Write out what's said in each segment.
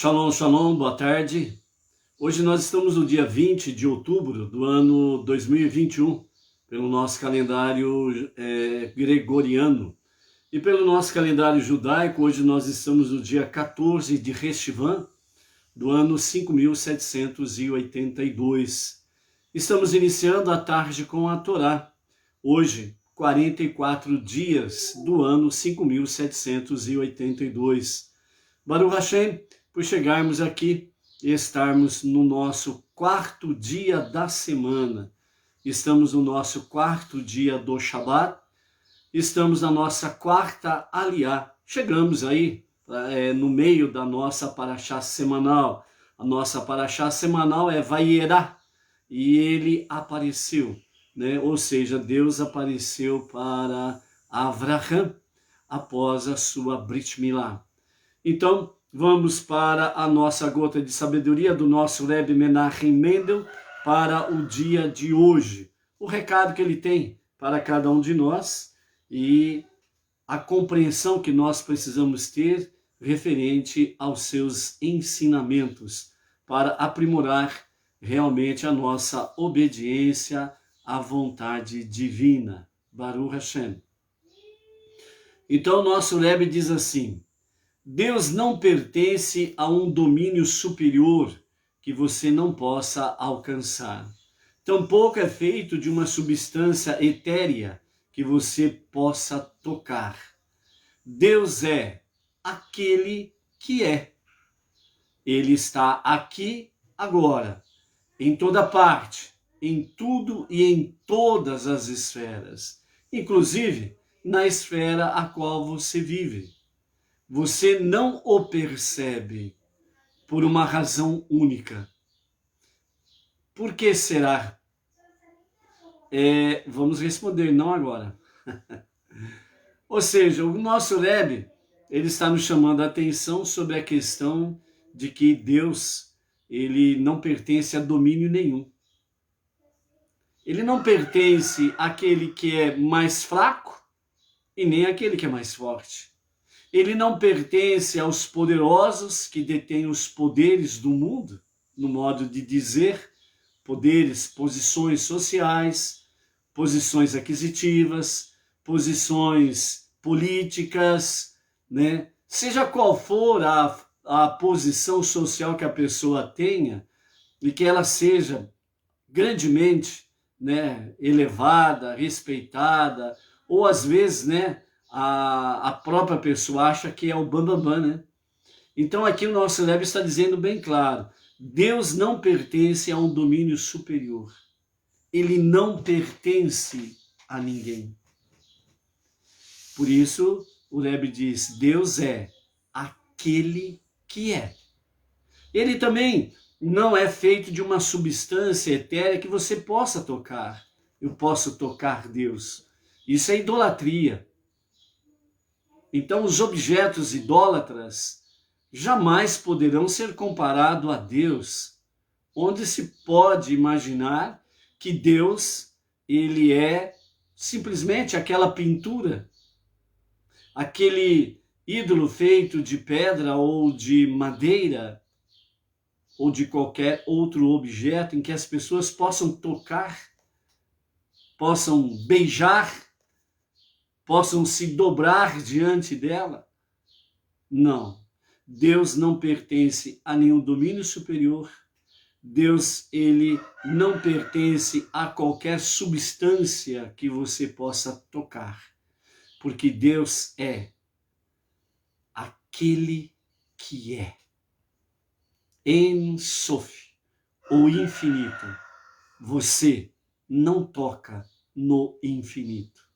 Shalom, shalom, boa tarde. Hoje nós estamos no dia 20 de outubro do ano 2021, pelo nosso calendário gregoriano. E pelo nosso calendário judaico, hoje nós estamos no dia 14 de Reshvan, do ano 5782. Estamos iniciando a tarde com a Torá. Hoje, 44 dias do ano 5782. Baruch Hashem, por chegarmos aqui e estarmos no nosso quarto dia da semana. Estamos no nosso quarto dia do Shabat, estamos na nossa quarta aliá. Chegamos aí no meio da nossa paraxá semanal. A nossa paraxá semanal é Vayera, e ele apareceu, né? Ou seja, Deus apareceu para Avraham após a sua Brit Milá. Então, vamos para a nossa gota de sabedoria do nosso Rebbe Menachem Mendel para o dia de hoje. O recado que ele tem para cada um de nós e a compreensão que nós precisamos ter referente aos seus ensinamentos para aprimorar realmente a nossa obediência à vontade divina. Baruch Hashem. Então, nosso Rebbe diz assim: Deus não pertence a um domínio superior que você não possa alcançar. Tampouco é feito de uma substância etérea que você possa tocar. Deus é aquele que é. Ele está aqui agora, em toda parte, em tudo e em todas as esferas, inclusive na esfera a qual você vive. Você não o percebe por uma razão única. Por que será? Vamos responder, não agora. Ou seja, o nosso Rebbe, ele está nos chamando a atenção sobre a questão de que Deus, ele não pertence a domínio nenhum. Ele não pertence àquele que é mais fraco e nem àquele que é mais forte. Ele não pertence aos poderosos que detêm os poderes do mundo, no modo de dizer, poderes, posições sociais, posições aquisitivas, posições políticas, né? Seja qual for a posição social que a pessoa tenha e que ela seja grandemente, né, elevada, respeitada, ou às vezes, né, a própria pessoa acha que é o bambambam, né? Então aqui o nosso Rebbe está dizendo bem claro, Deus não pertence a um domínio superior. Ele não pertence a ninguém. Por isso o Rebbe diz, Deus é aquele que é. Ele também não é feito de uma substância etérea que você possa tocar. Eu posso tocar Deus. Isso é idolatria. Então, os objetos idólatras jamais poderão ser comparados a Deus, onde se pode imaginar que Deus, ele é simplesmente aquela pintura, aquele ídolo feito de pedra ou de madeira, ou de qualquer outro objeto em que as pessoas possam tocar, possam beijar, possam se dobrar diante dela. Não. Deus não pertence a nenhum domínio superior. Deus, ele não pertence a qualquer substância que você possa tocar. Porque Deus é aquele que é. En Sof, o infinito. Você não toca no infinito.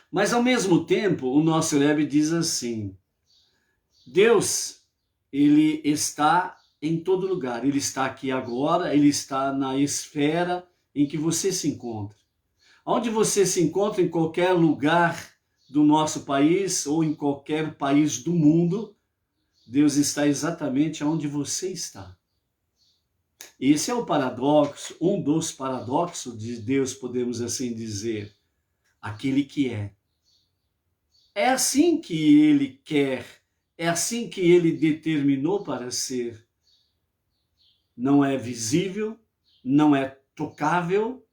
Mas, ao mesmo tempo, o nosso Rebbe diz assim, Deus, ele está em todo lugar. Ele está aqui agora, ele está na esfera em que você se encontra. Onde você se encontra, em qualquer lugar do nosso país ou em qualquer país do mundo, Deus está exatamente onde você está. Esse é o paradoxo, um dos paradoxos de Deus, podemos assim dizer, aquele que é. É assim que ele quer é assim que ele determinou para ser. Não é visível, não é tocável,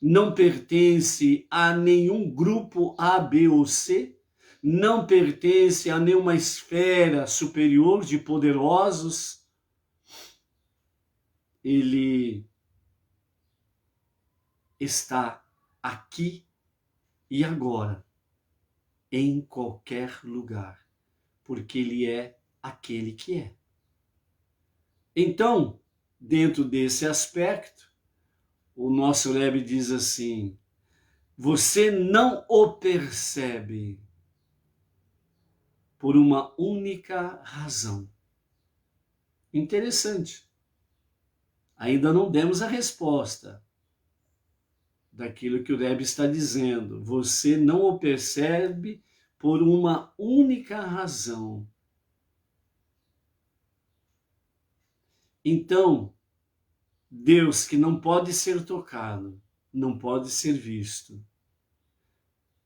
não pertence a nenhum grupo A, B ou C, não pertence a nenhuma esfera superior de poderosos. Ele está aqui e agora, em qualquer lugar, porque ele é aquele que é. Então, dentro desse aspecto, o nosso Rebbe diz assim: você não o percebe por uma única razão. Interessante. Ainda não demos a resposta daquilo que o Rebbe está dizendo. Você não o percebe por uma única razão. Então, Deus que não pode ser tocado, não pode ser visto.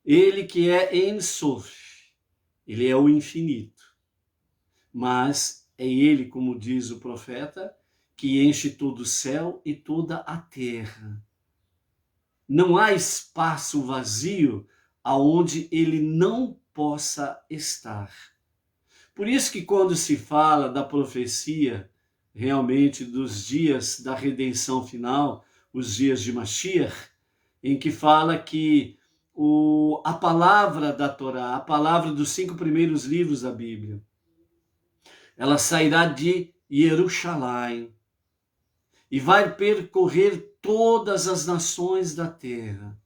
Ele que é Ein Sof, ele é o infinito. Mas é ele, como diz o profeta, que enche todo o céu e toda a terra. Não há espaço vazio aonde ele não possa estar. Por isso que quando se fala da profecia, realmente dos dias da redenção final, os dias de Mashiach, em que fala que a palavra da Torá, a palavra dos 5 primeiros livros da Bíblia, ela sairá de Jerusalém e vai percorrer todas as nações da terra.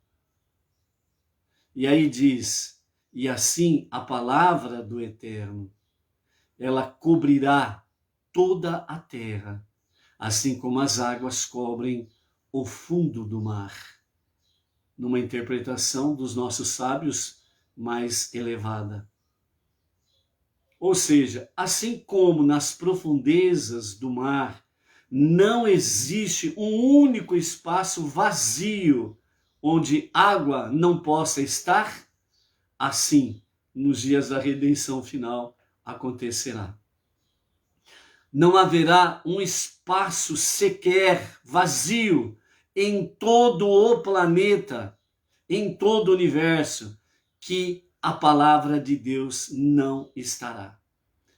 E aí diz, e assim a palavra do Eterno, ela cobrirá toda a terra, assim como as águas cobrem o fundo do mar. Numa interpretação dos nossos sábios mais elevada. Ou seja, assim como nas profundezas do mar não existe um único espaço vazio onde água não possa estar, assim, nos dias da redenção final acontecerá. Não haverá um espaço sequer vazio em todo o planeta, em todo o universo, que a palavra de Deus não estará.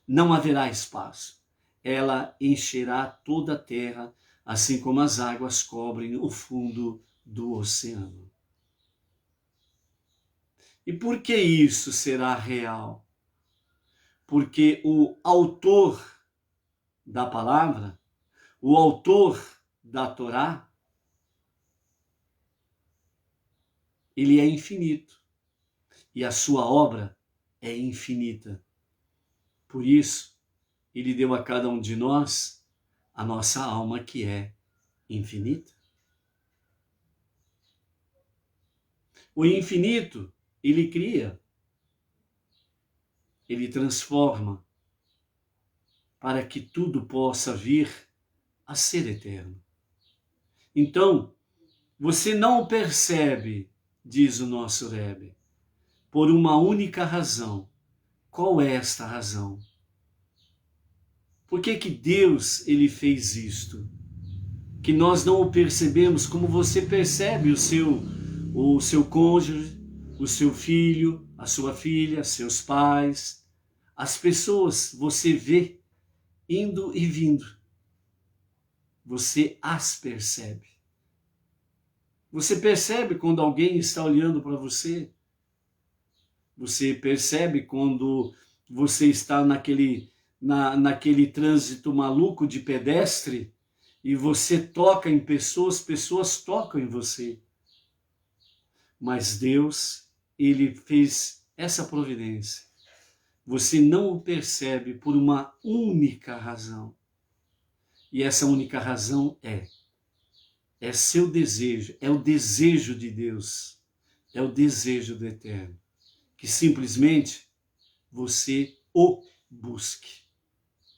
Não haverá espaço. Ela encherá toda a terra, assim como as águas cobrem o fundo do oceano. E por que isso será real? Porque o autor da palavra, o autor da Torá, ele é infinito e a sua obra é infinita. Por isso, ele deu a cada um de nós a nossa alma que é infinita. O infinito, ele cria, ele transforma, para que tudo possa vir a ser eterno. Então, você não percebe, diz o nosso Rebbe, por uma única razão. Qual é esta razão? Por que que Deus ele fez isto? Que nós não o percebemos como você percebe o seu cônjuge, o seu filho, a sua filha, seus pais, as pessoas você vê indo e vindo. Você as percebe. Você percebe quando alguém está olhando para você. Você percebe quando você está naquele trânsito maluco de pedestre e você toca em pessoas, pessoas tocam em você. Mas Deus, ele fez essa providência. Você não o percebe por uma única razão. E essa única razão é seu desejo, é o desejo de Deus, é o desejo do Eterno, que simplesmente você o busque.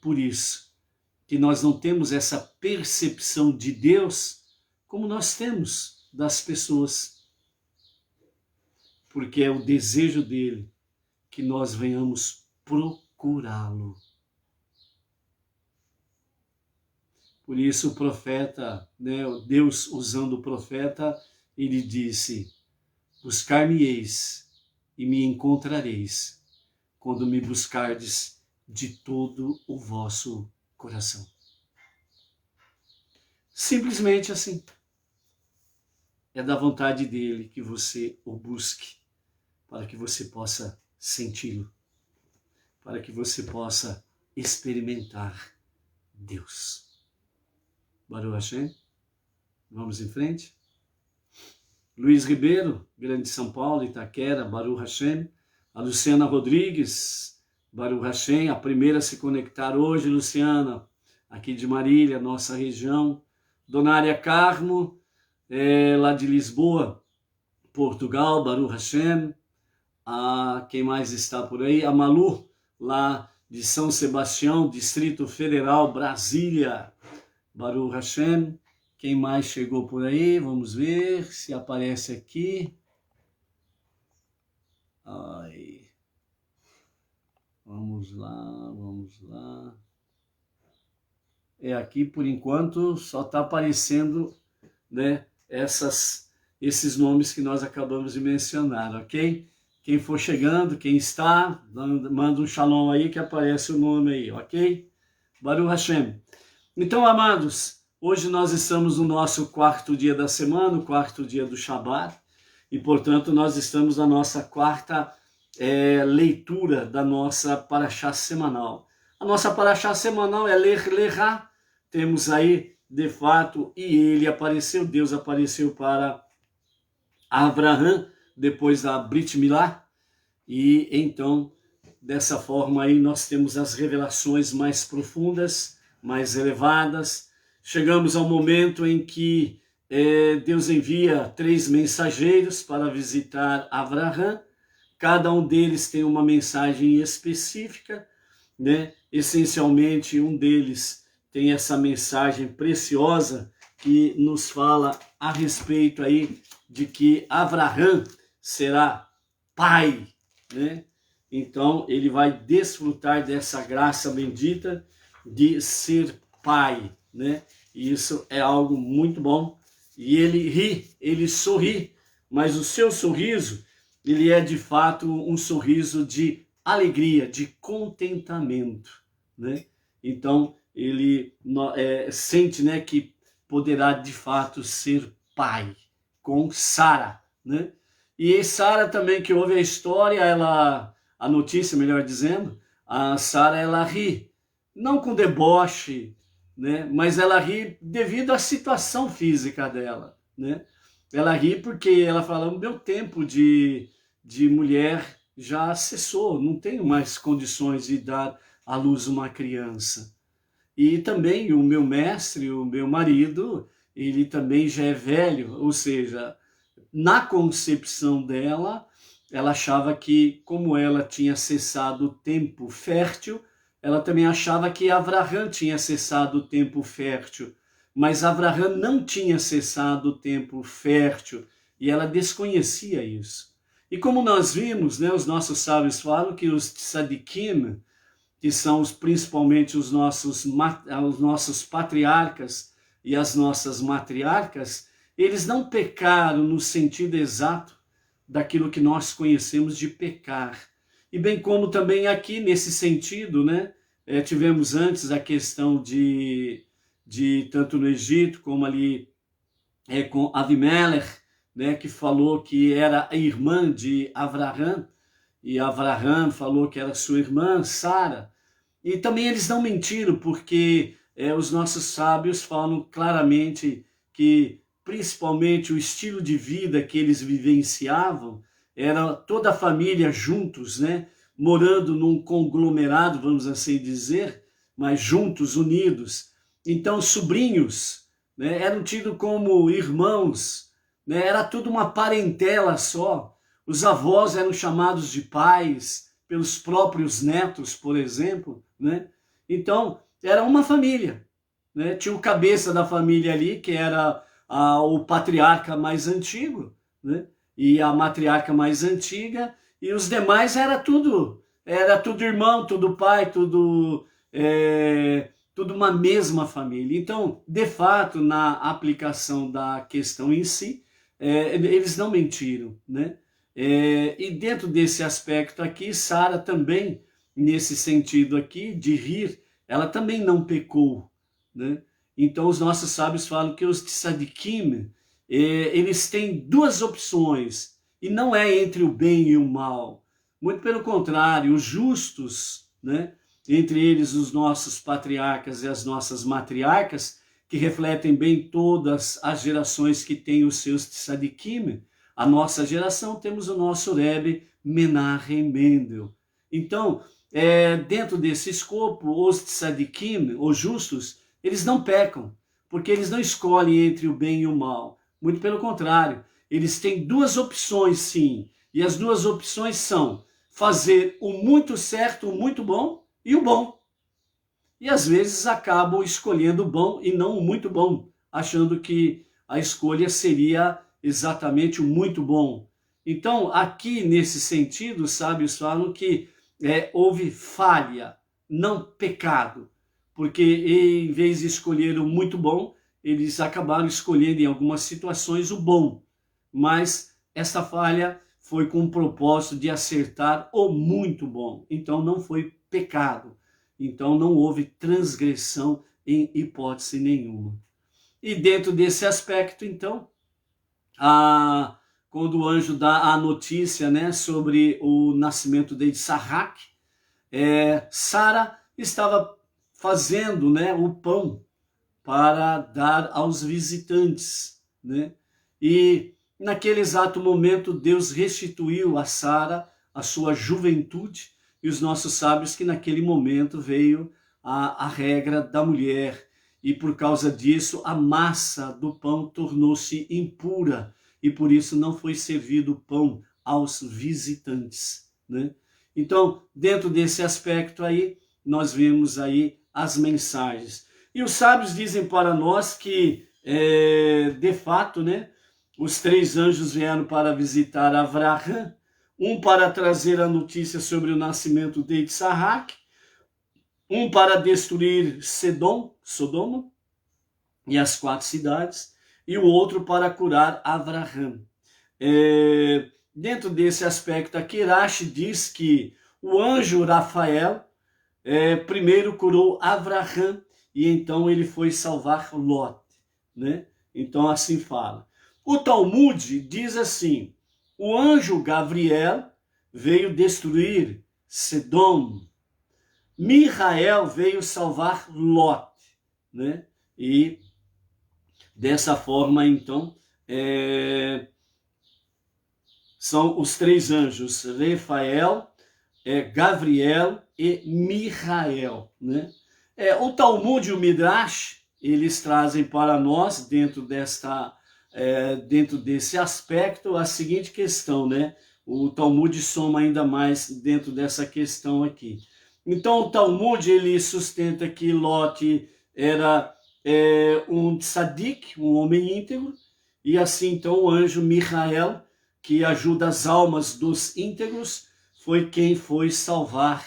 Por isso que nós não temos essa percepção de Deus como nós temos das pessoas, porque é o desejo dele que nós venhamos procurá-lo. Por isso o profeta, né, Deus usando o profeta, ele disse: buscar-me-eis e me encontrareis, quando me buscardes de todo o vosso coração. Simplesmente assim. É da vontade dele que você o busque, para que você possa senti-lo, para que você possa experimentar Deus. Baruch Hashem. Vamos em frente. Luiz Ribeiro, Grande São Paulo, Itaquera, Baruch Hashem. A Luciana Rodrigues, Baruch Hashem, a primeira a se conectar hoje, Luciana, aqui de Marília, nossa região. Donária Carmo, lá de Lisboa, Portugal, Baruch Hashem. Quem mais está por aí? A Malu, lá de São Sebastião, Distrito Federal, Brasília, Baruch Hashem. Quem mais chegou por aí? Vamos ver se aparece aqui. Vamos lá. Aqui por enquanto só está aparecendo, né, esses nomes que nós acabamos de mencionar, ok? Quem for chegando, quem está, manda um shalom aí que aparece o nome aí, ok? Baruch Hashem. Então, amados, hoje nós estamos no nosso quarto dia da semana, o quarto dia do Shabat, e portanto nós estamos na nossa quarta leitura da nossa paraxá semanal. A nossa paraxá semanal é Lech Lechá. Temos aí, de fato, e ele apareceu, Deus apareceu para Abraham depois da Brit Milá, e então, dessa forma aí, nós temos as revelações mais profundas, mais elevadas. Chegamos ao momento em que Deus envia 3 mensageiros para visitar Abraham. Cada um deles tem uma mensagem específica, né? Essencialmente, um deles tem essa mensagem preciosa que nos fala a respeito aí de que Abraham será pai, né? Então, ele vai desfrutar dessa graça bendita de ser pai, né? E isso é algo muito bom. E ele ri, ele sorri, mas o seu sorriso, ele é de fato um sorriso de alegria, de contentamento, né? Então, ele sente, né, que poderá de fato ser pai com Sara, né? E Sara também, que ouve a história, a notícia, melhor dizendo, a Sara, ela ri, não com deboche, né? Mas ela ri devido à situação física dela, né? Ela ri porque ela fala: o meu tempo de mulher já cessou, não tenho mais condições de dar à luz uma criança. E também o meu mestre, o meu marido, ele também já é velho, ou seja, na concepção dela, ela achava que, como ela tinha cessado o tempo fértil, ela também achava que Abraham tinha cessado o tempo fértil, mas Abraham não tinha cessado o tempo fértil, e ela desconhecia isso. E como nós vimos, né, os nossos sábios falam que os tzadikim, que são principalmente os nossos patriarcas e as nossas matriarcas, eles não pecaram no sentido exato daquilo que nós conhecemos de pecar. E bem como também aqui, nesse sentido, né, tivemos antes a questão de tanto no Egito como ali com Avimelech, né, que falou que era a irmã de Abraham, e Abraham falou que era sua irmã, Sara. E também eles não mentiram, porque os nossos sábios falam claramente que, principalmente, o estilo de vida que eles vivenciavam era toda a família juntos, né, morando num conglomerado, vamos assim dizer, mas juntos, unidos. Então, sobrinhos, né, eram tidos como irmãos, né, era tudo uma parentela só. Os avós eram chamados de pais pelos próprios netos, por exemplo, né? Então, era uma família, né? Tinha o cabeça da família ali, que era o patriarca mais antigo, né? E a matriarca mais antiga, e os demais era tudo era tudo irmão, tudo pai, tudo uma mesma família. Então, de fato, na aplicação da questão em si, eles não mentiram, né? E dentro desse aspecto aqui, Sara também, nesse sentido aqui, de rir, ela também não pecou, né? Então, os nossos sábios falam que os tzadikim, eles têm duas opções, e não é entre o bem e o mal. Muito pelo contrário, os justos, né? Entre eles os nossos patriarcas e as nossas matriarcas, que refletem bem todas as gerações que têm os seus tzadikim. A nossa geração temos o nosso Rebbe Menachem Mendel. Então, dentro desse escopo, os tzadikim, os justos, eles não pecam, porque eles não escolhem entre o bem e o mal. Muito pelo contrário, eles têm duas opções, sim, e as duas opções são fazer o muito certo, o muito bom e o bom. E às vezes acabam escolhendo o bom e não o muito bom, achando que a escolha seria exatamente o muito bom. Então, aqui nesse sentido, os sábios falam que houve falha, não pecado, porque em vez de escolher o muito bom, eles acabaram escolhendo em algumas situações o bom, mas essa falha foi com o propósito de acertar o muito bom, então não foi pecado. Então não houve transgressão em hipótese nenhuma. E dentro desse aspecto, então, quando o anjo dá a notícia, né, sobre o nascimento de Isaac, Sara estava fazendo, né, o pão para dar aos visitantes, né? E naquele exato momento Deus restituiu a Sara a sua juventude, e os nossos sábios que naquele momento veio a regra da mulher, e por causa disso a massa do pão tornou-se impura, e por isso não foi servido pão aos visitantes, né? Então, dentro desse aspecto aí, nós vemos aí as mensagens. E os sábios dizem para nós que, de fato, né, os três anjos vieram para visitar Avraham, um para trazer a notícia sobre o nascimento de Isaac, um para destruir Sodoma e as 4 cidades, e o outro para curar Avraham. Dentro desse aspecto aqui, Rashi diz que o anjo Rafael primeiro curou Avraham, e então ele foi salvar Lot, né? Então assim fala. O Talmud diz assim: o anjo Gabriel veio destruir Sedom, Michael veio salvar Lot, né? E dessa forma, então, são os três anjos, Rafael, Gabriel e Michael, né? O Talmud e o Midrash, eles trazem para nós, dentro desse aspecto, a seguinte questão, né? O Talmud soma ainda mais dentro dessa questão aqui. Então, o Talmud, ele sustenta que Lot era um tzadik, um homem íntegro, e assim, então, o anjo Michael, que ajuda as almas dos íntegros, foi quem foi salvar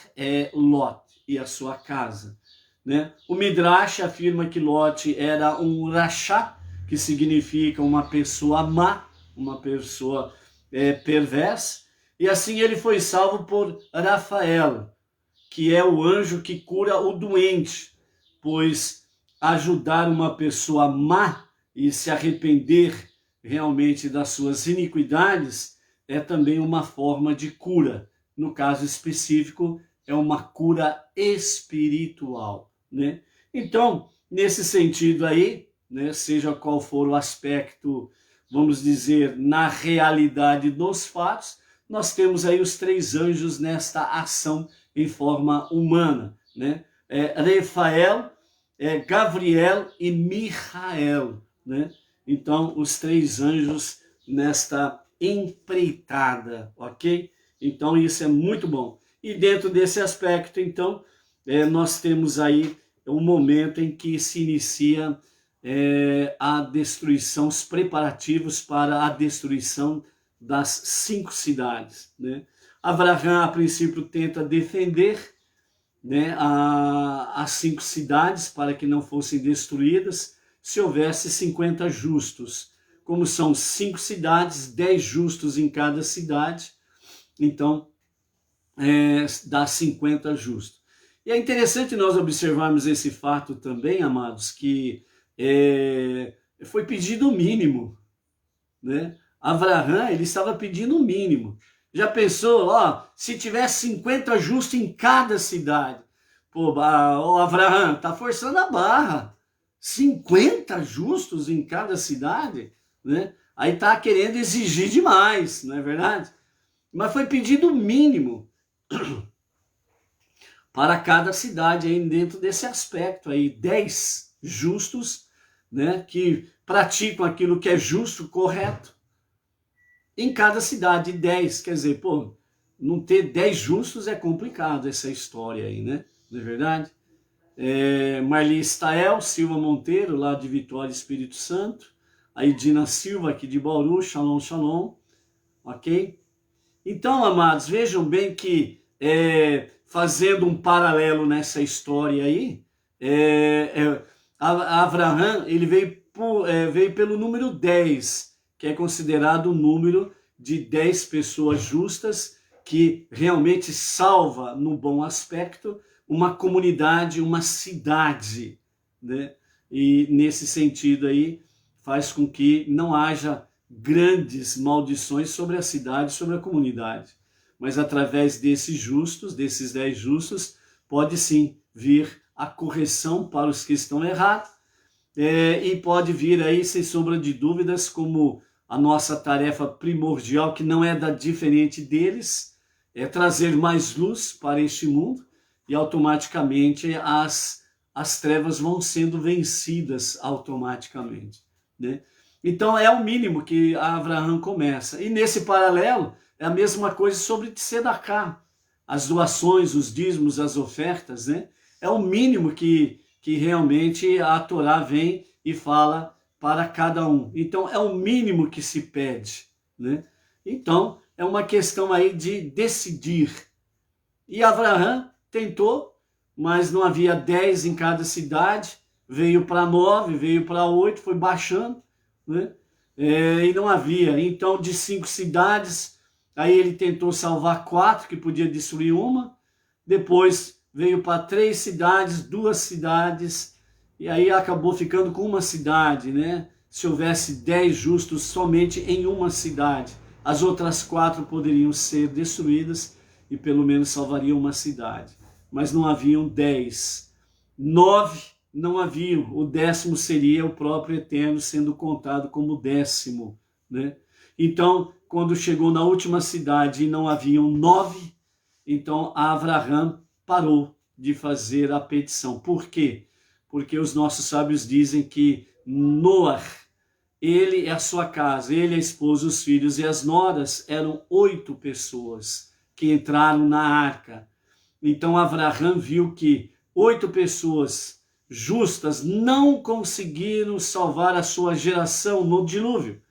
Lot e a sua casa, né? O Midrash afirma que Lot era um rachá, que significa uma pessoa má, uma pessoa perversa, e assim ele foi salvo por Rafael, que é o anjo que cura o doente, pois ajudar uma pessoa má e se arrepender realmente das suas iniquidades é também uma forma de cura. No caso específico, é uma cura espiritual, né? Então, nesse sentido aí, né, seja qual for o aspecto, vamos dizer, na realidade dos fatos, nós temos aí os três anjos nesta ação em forma humana, né? Rafael, Gabriel e Michael, né? Então, os três anjos nesta empreitada, ok? Então, isso é muito bom. E dentro desse aspecto, então, nós temos aí um momento em que se inicia a destruição, os preparativos para a destruição das 5 cidades, né? Abraão, a princípio, tenta defender, né, as 5 cidades para que não fossem destruídas se houvesse 50 justos. Como são 5 cidades, 10 justos em cada cidade, então dá 50 justos. E é interessante nós observarmos esse fato também, amados, que foi pedido o mínimo, né? Abraão, ele estava pedindo o mínimo. Já pensou, se tivesse 50 justos em cada cidade? Pô, Abraão, tá forçando a barra. 50 justos em cada cidade, né? Aí tá querendo exigir demais, não é verdade? Mas foi pedido o mínimo para cada cidade aí dentro desse aspecto aí, 10 justos, né, que praticam aquilo que é justo, correto, em cada cidade, 10, quer dizer, pô, não ter 10 justos é complicado essa história aí, né, não é verdade? Marli Stael, Silva Monteiro, lá de Vitória, Espírito Santo, a Edina Silva, aqui de Bauru, shalom, shalom, ok? Então, amados, vejam bem que, fazendo um paralelo nessa história aí, Abraão, ele veio pelo número 10, que é considerado o número de 10 pessoas justas, que realmente salva, no bom aspecto, uma comunidade, uma cidade, né? E nesse sentido aí, faz com que não haja grandes maldições sobre a cidade, sobre a comunidade. Mas através desses justos, desses 10 justos, pode sim vir a correção para os que estão errados, e pode vir aí, sem sombra de dúvidas, como a nossa tarefa primordial, que não é da diferente deles, é trazer mais luz para este mundo, e automaticamente as trevas vão sendo vencidas automaticamente, né? Então é o mínimo que Abraão começa. E nesse paralelo é a mesma coisa sobre Tzedakah, as doações, os dízimos, as ofertas, né? É o mínimo que realmente a Torá vem e fala para cada um. Então é o mínimo que se pede, né? Então é uma questão aí de decidir. E Abraão tentou, mas não havia 10 em cada cidade, veio para 9, veio para 8, foi baixando, né? E não havia. Então, de 5 cidades, aí ele tentou salvar 4, que podia destruir uma, depois veio para 3 cidades, 2 cidades, e aí acabou ficando com uma cidade, né? Se houvesse 10 justos somente em uma cidade, as outras 4 poderiam ser destruídas e pelo menos salvariam uma cidade. Mas não haviam 10. 9 não haviam. O 10º seria o próprio Eterno sendo contado como 10º, né? Então, quando chegou na última cidade e não haviam 9, então Abraão parou de fazer a petição. Por quê? Porque os nossos sábios dizem que Noé, ele e a sua casa, ele, a esposa, os filhos e as noras, eram 8 pessoas que entraram na arca. Então Abraão viu que 8 pessoas justas não conseguiram salvar a sua geração no dilúvio.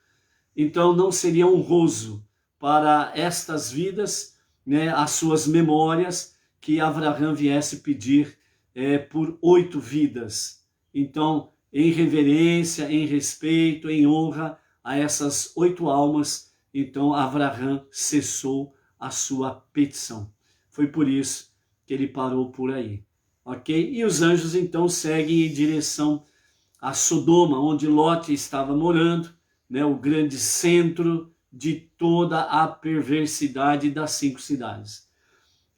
Então não seria honroso para estas vidas, né, as suas memórias, que Abraão viesse pedir por 8 vidas. Então, em reverência, em respeito, em honra a essas 8 almas, então Abraão cessou a sua petição. Foi por isso que ele parou por aí, ok? E os anjos então seguem em direção a Sodoma, onde Lote estava morando, né, o grande centro de toda a perversidade das 5 cidades.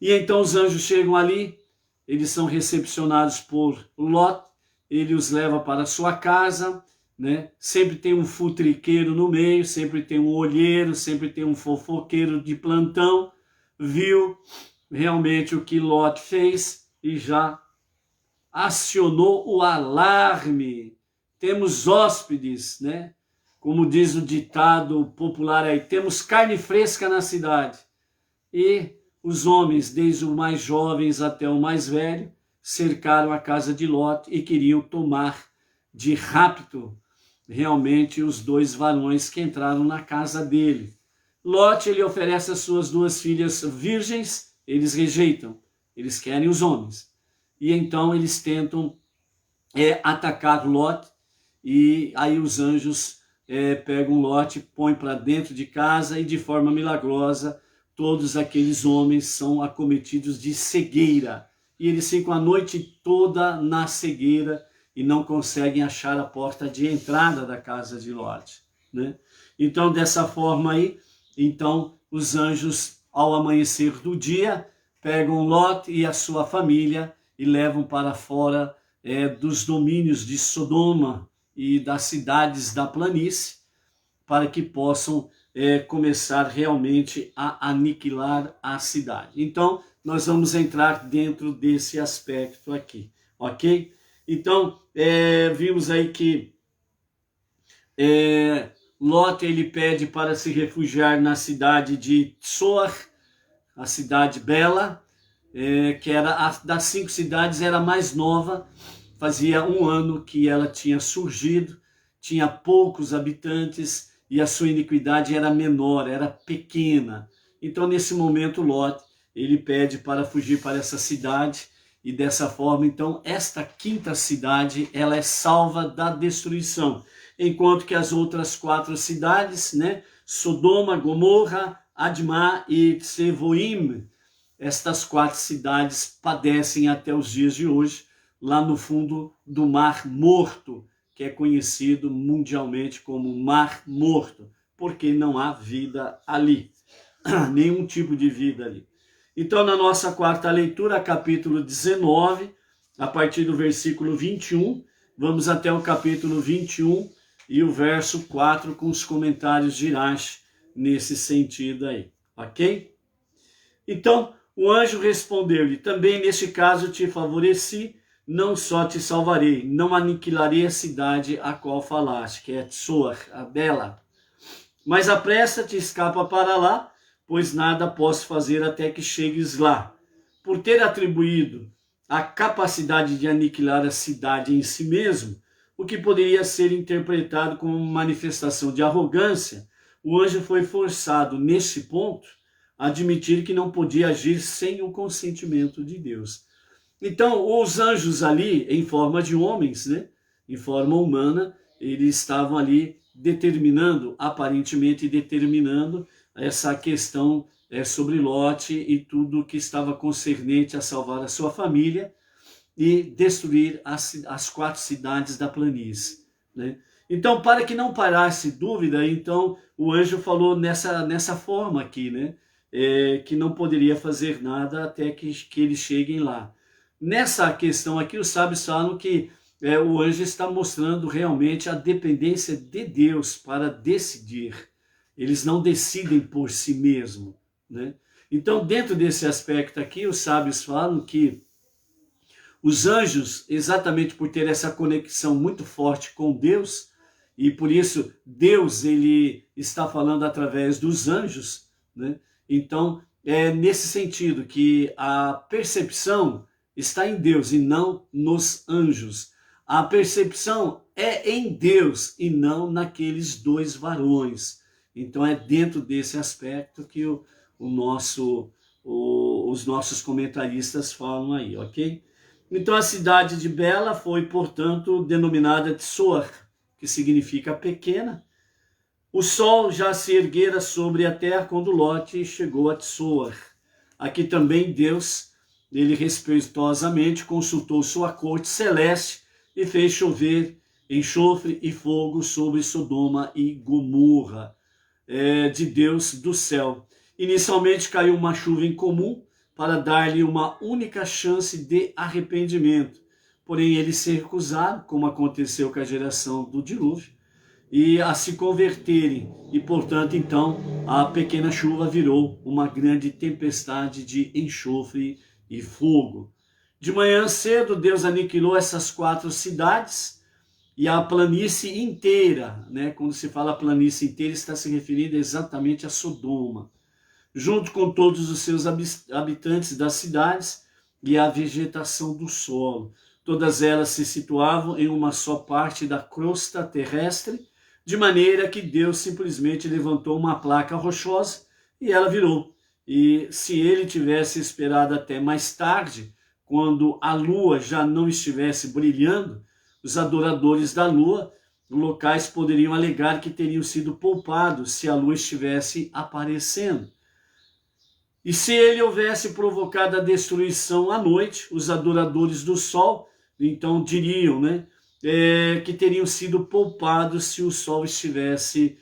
E então os anjos chegam ali, eles são recepcionados por Lote, ele os leva para a sua casa, né? Sempre tem um futriqueiro no meio, sempre tem um olheiro, sempre tem um fofoqueiro de plantão, viu realmente o que Lote fez e já acionou o alarme. Temos hóspedes, né? Como diz o ditado popular aí, temos carne fresca na cidade. E os homens, desde os mais jovens até o mais velho, cercaram a casa de Lote e queriam tomar de rapto realmente os 2 varões que entraram na casa dele. Lote, ele oferece as suas duas filhas virgens, eles rejeitam, eles querem os homens. E então eles tentam atacar Lote, e aí os anjos pegam Lote, põem para dentro de casa, e de forma milagrosa, todos aqueles homens são acometidos de cegueira. E eles ficam a noite toda na cegueira e não conseguem achar a porta de entrada da casa de Lote, né? Então, dessa forma aí, então os anjos, ao amanhecer do dia, pegam Lote e a sua família e levam para fora dos domínios de Sodoma e das cidades da planície, para que possam começar realmente a aniquilar a cidade. Então, nós vamos entrar dentro desse aspecto aqui, ok? Então, vimos aí que Lote, ele pede para se refugiar na cidade de Tsoar, a cidade bela, que era das 5 cidades, era a mais nova, fazia 1 ano que ela tinha surgido, tinha poucos habitantes e a sua iniquidade era menor, era pequena. Então, nesse momento, Lote, ele pede para fugir para essa cidade, e dessa forma, então, esta 5ª cidade, ela é salva da destruição, enquanto que as outras 4 cidades, né, Sodoma, Gomorra, Admá e Tsevoim, estas 4 cidades padecem até os dias de hoje, lá no fundo do Mar Morto, que é conhecido mundialmente como Mar Morto, porque não há vida ali, nenhum tipo de vida ali. Então, na nossa 4ª leitura, capítulo 19, a partir do versículo 21, vamos até o capítulo 21 e o verso 4, com os comentários de Irache nesse sentido aí, ok? Então, o anjo respondeu-lhe: também neste caso te favoreci, não só te salvarei, não aniquilarei a cidade a qual falaste, que é Tsoar, a bela. Mas apressa-te, escapa para lá, pois nada posso fazer até que chegues lá. Por ter atribuído a capacidade de aniquilar a cidade em si mesmo, o que poderia ser interpretado como uma manifestação de arrogância, o anjo foi forçado, nesse ponto, a admitir que não podia agir sem o consentimento de Deus. Então, os anjos ali, em forma de homens, né, em forma humana, eles estavam ali aparentemente determinando essa questão sobre Lote e tudo que estava concernente a salvar a sua família e destruir as 4 cidades da planície, né? Então, para que não parasse dúvida, então o anjo falou nessa forma aqui, né? Que não poderia fazer nada até que eles cheguem lá. Nessa questão aqui, os sábios falam que o anjo está mostrando realmente a dependência de Deus para decidir. Eles não decidem por si mesmos, né? Então, dentro desse aspecto aqui, os sábios falam que os anjos, exatamente por ter essa conexão muito forte com Deus, e por isso Deus, ele está falando através dos anjos, né? Então, é nesse sentido que a percepção está em Deus e não nos anjos. A percepção é em Deus e não naqueles 2 varões. Então, é dentro desse aspecto que os nossos comentaristas falam aí, ok? Então, a cidade de Bela foi, portanto, denominada Tsoar, que significa pequena. O sol já se erguera sobre a terra quando Lote chegou a Tsoar. Aqui também Deus, ele respeitosamente consultou sua corte celeste e fez chover enxofre e fogo sobre Sodoma e Gomorra, de Deus do céu. Inicialmente caiu uma chuva incomum para dar-lhe uma única chance de arrependimento. Porém, eles se recusaram, como aconteceu com a geração do dilúvio, e a se converterem. E, portanto, então, a pequena chuva virou uma grande tempestade de enxofre e fogo. De manhã cedo, Deus aniquilou essas 4 cidades e a planície inteira, né? Quando se fala planície inteira, está se referindo exatamente a Sodoma, junto com todos os seus habitantes das cidades e a vegetação do solo. Todas elas se situavam em uma só parte da crosta terrestre, de maneira que Deus simplesmente levantou uma placa rochosa e ela virou. E se ele tivesse esperado até mais tarde, quando a lua já não estivesse brilhando, os adoradores da lua locais poderiam alegar que teriam sido poupados se a lua estivesse aparecendo. E se ele houvesse provocado a destruição à noite, os adoradores do sol, então diriam, que teriam sido poupados se o sol estivesse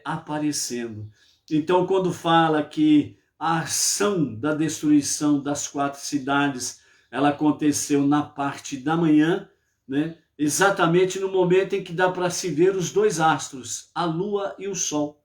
aparecendo. Então, quando fala que a ação da destruição das 4 cidades, ela aconteceu na parte da manhã, exatamente no momento em que dá para se ver os 2 astros, a lua e o sol.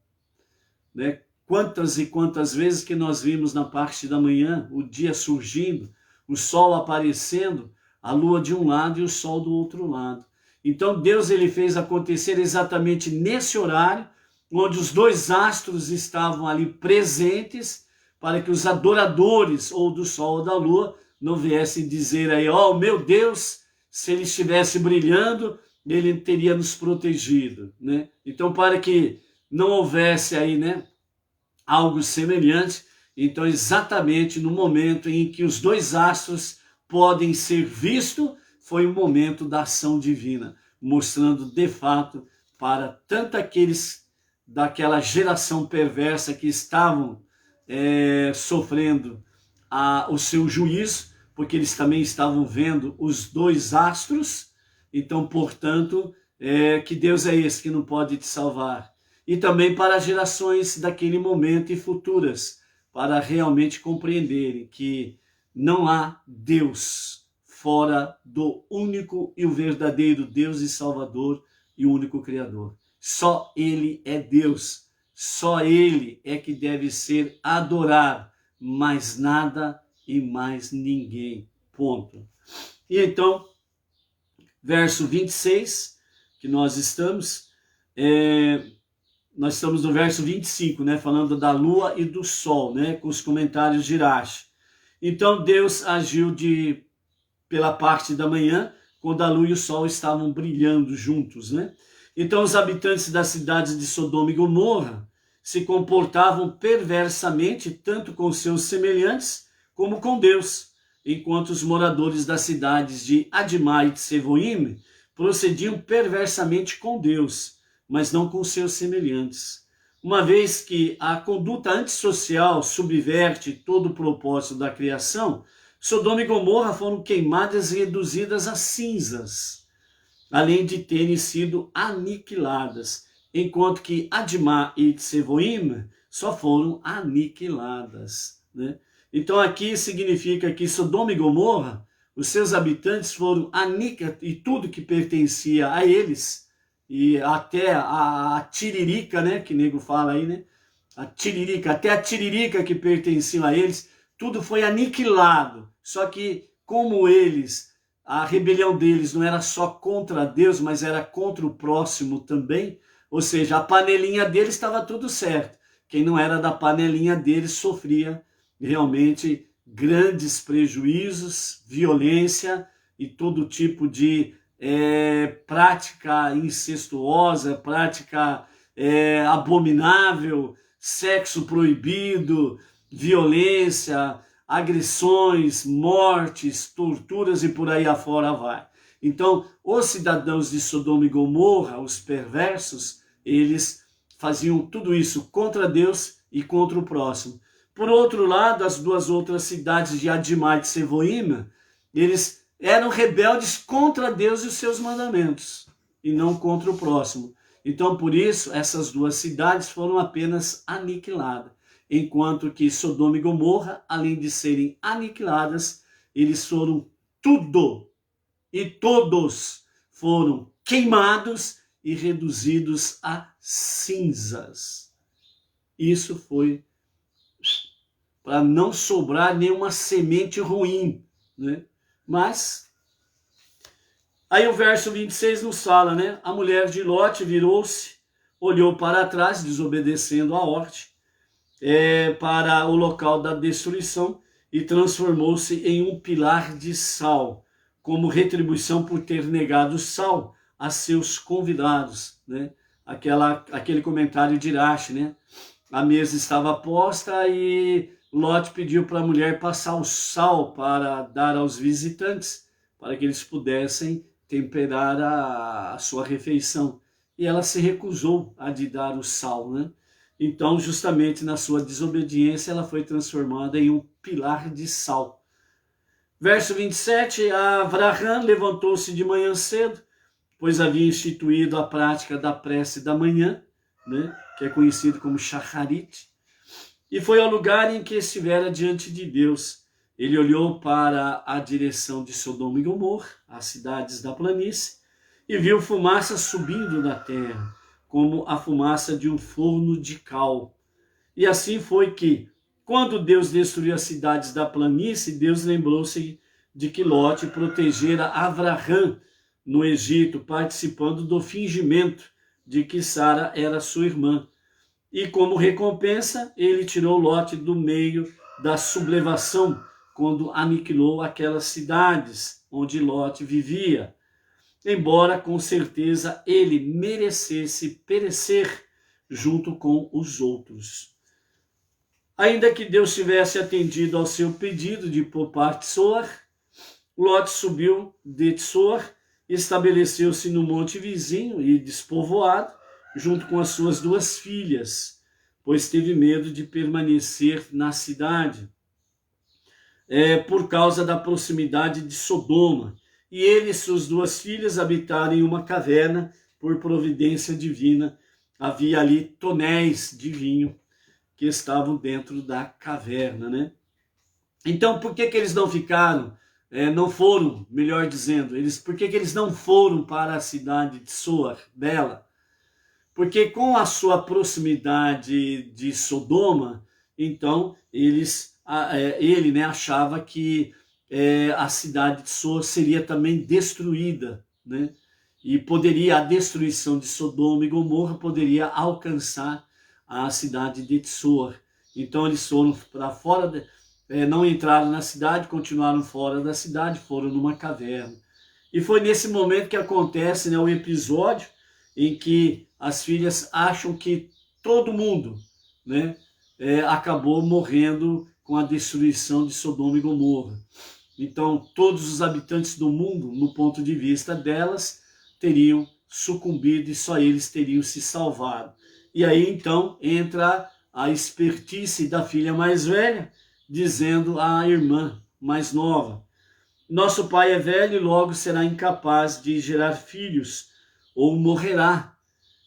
Quantas e quantas vezes que nós vimos na parte da manhã, o dia surgindo, o sol aparecendo, a lua de um lado e o sol do outro lado. Então Deus ele fez acontecer exatamente nesse horário, onde os 2 astros estavam ali presentes, para que os adoradores ou do sol ou da lua não viessem dizer aí, meu Deus, se ele estivesse brilhando, ele teria nos protegido, Então, para que não houvesse aí, algo semelhante, então exatamente no momento em que os 2 astros podem ser vistos, foi o momento da ação divina, mostrando de fato para tanto aqueles daquela geração perversa que estavam sofrendo o seu juízo, porque eles também estavam vendo os 2 astros, então, portanto, que Deus é esse que não pode te salvar. E também para gerações daquele momento e futuras, para realmente compreenderem que não há Deus fora do único e o verdadeiro Deus e Salvador e único Criador. Só Ele é Deus, só Ele é que deve ser adorado, mais nada e mais ninguém, ponto. E então, verso 26, que nós estamos no verso 25, falando da lua e do sol, com os comentários de Rashi. Então Deus agiu pela parte da manhã, quando a lua e o sol estavam brilhando juntos, Então os habitantes das cidades de Sodoma e Gomorra se comportavam perversamente, tanto com seus semelhantes, como com Deus, enquanto os moradores das cidades de Admá e Tsevoim procediam perversamente com Deus, mas não com seus semelhantes. Uma vez que a conduta antissocial subverte todo o propósito da criação, Sodoma e Gomorra foram queimadas e reduzidas a cinzas, além de terem sido aniquiladas, enquanto que Admá e Tsevoim só foram aniquiladas. Então aqui significa que Sodoma e Gomorra, os seus habitantes foram aniquilados e tudo que pertencia a eles, e até a tiririca, que nego fala aí, a tiririca, até a tiririca que pertencia a eles, tudo foi aniquilado. Só que como eles, a rebelião deles não era só contra Deus, mas era contra o próximo também, ou seja, a panelinha deles estava tudo certo. Quem não era da panelinha deles sofria realmente grandes prejuízos, violência e todo tipo de prática incestuosa, prática abominável, sexo proibido, violência, agressões, mortes, torturas e por aí afora vai. Então, os cidadãos de Sodoma e Gomorra, os perversos, eles faziam tudo isso contra Deus e contra o próximo. Por outro lado, as 2 outras cidades de Admá e Tsevoim, eles eram rebeldes contra Deus e os seus mandamentos, e não contra o próximo. Então, por isso, essas 2 cidades foram apenas aniquiladas, enquanto que Sodoma e Gomorra, além de serem aniquiladas, eles foram tudo, e todos foram queimados e reduzidos a cinzas. Isso foi para não sobrar nenhuma semente ruim, Mas, aí o verso 26 nos fala, a mulher de Lote virou-se, olhou para trás, desobedecendo a ordem, para o local da destruição e transformou-se em um pilar de sal, como retribuição por ter negado sal a seus convidados, aquele comentário de Irache, né? A mesa estava posta e Lot pediu para a mulher passar o sal para dar aos visitantes, para que eles pudessem temperar a sua refeição. E ela se recusou a de dar o sal, né? Então, justamente na sua desobediência, ela foi transformada em um pilar de sal. Verso 27, Avraham levantou-se de manhã cedo, pois havia instituído a prática da prece da manhã, né, que é conhecido como Shacharit, e foi ao lugar em que estivera diante de Deus. Ele olhou para a direção de Sodoma e Gomorra, as cidades da planície, e viu fumaça subindo da terra, como a fumaça de um forno de cal. E assim foi que, quando Deus destruiu as cidades da planície, Deus lembrou-se de que Lot protegera Avraham no Egito, participando do fingimento de que Sara era sua irmã. E como recompensa, ele tirou Lot do meio da sublevação, quando aniquilou aquelas cidades onde Lot vivia, embora com certeza ele merecesse perecer junto com os outros. Ainda que Deus tivesse atendido ao seu pedido de poupar Tsoar, Lot subiu de Tsoar, estabeleceu-se no monte vizinho e despovoado, junto com as suas 2 filhas, pois teve medo de permanecer na cidade, por causa da proximidade de Sodoma. E ele e suas 2 filhas habitaram em uma caverna por providência divina. Havia ali tonéis de vinho que estavam dentro da caverna, né? Então, por que eles não ficaram, não foram, melhor dizendo, por que eles não foram para a cidade de Soar, Bela? Porque com a sua proximidade de Sodoma, então ele, né, achava que a cidade de Soar seria também destruída, né? E a destruição de Sodoma e Gomorra poderia alcançar a cidade de Tsoar. Então eles foram para fora, não entraram na cidade, continuaram fora da cidade, foram numa caverna. E foi nesse momento que acontece, né, o episódio em que as filhas acham que todo mundo, né, acabou morrendo com a destruição de Sodoma e Gomorra. Então todos os habitantes do mundo, no ponto de vista delas, teriam sucumbido e só eles teriam se salvado. E aí então entra a expertise da filha mais velha, dizendo à irmã mais nova: nosso pai é velho e logo será incapaz de gerar filhos, ou morrerá,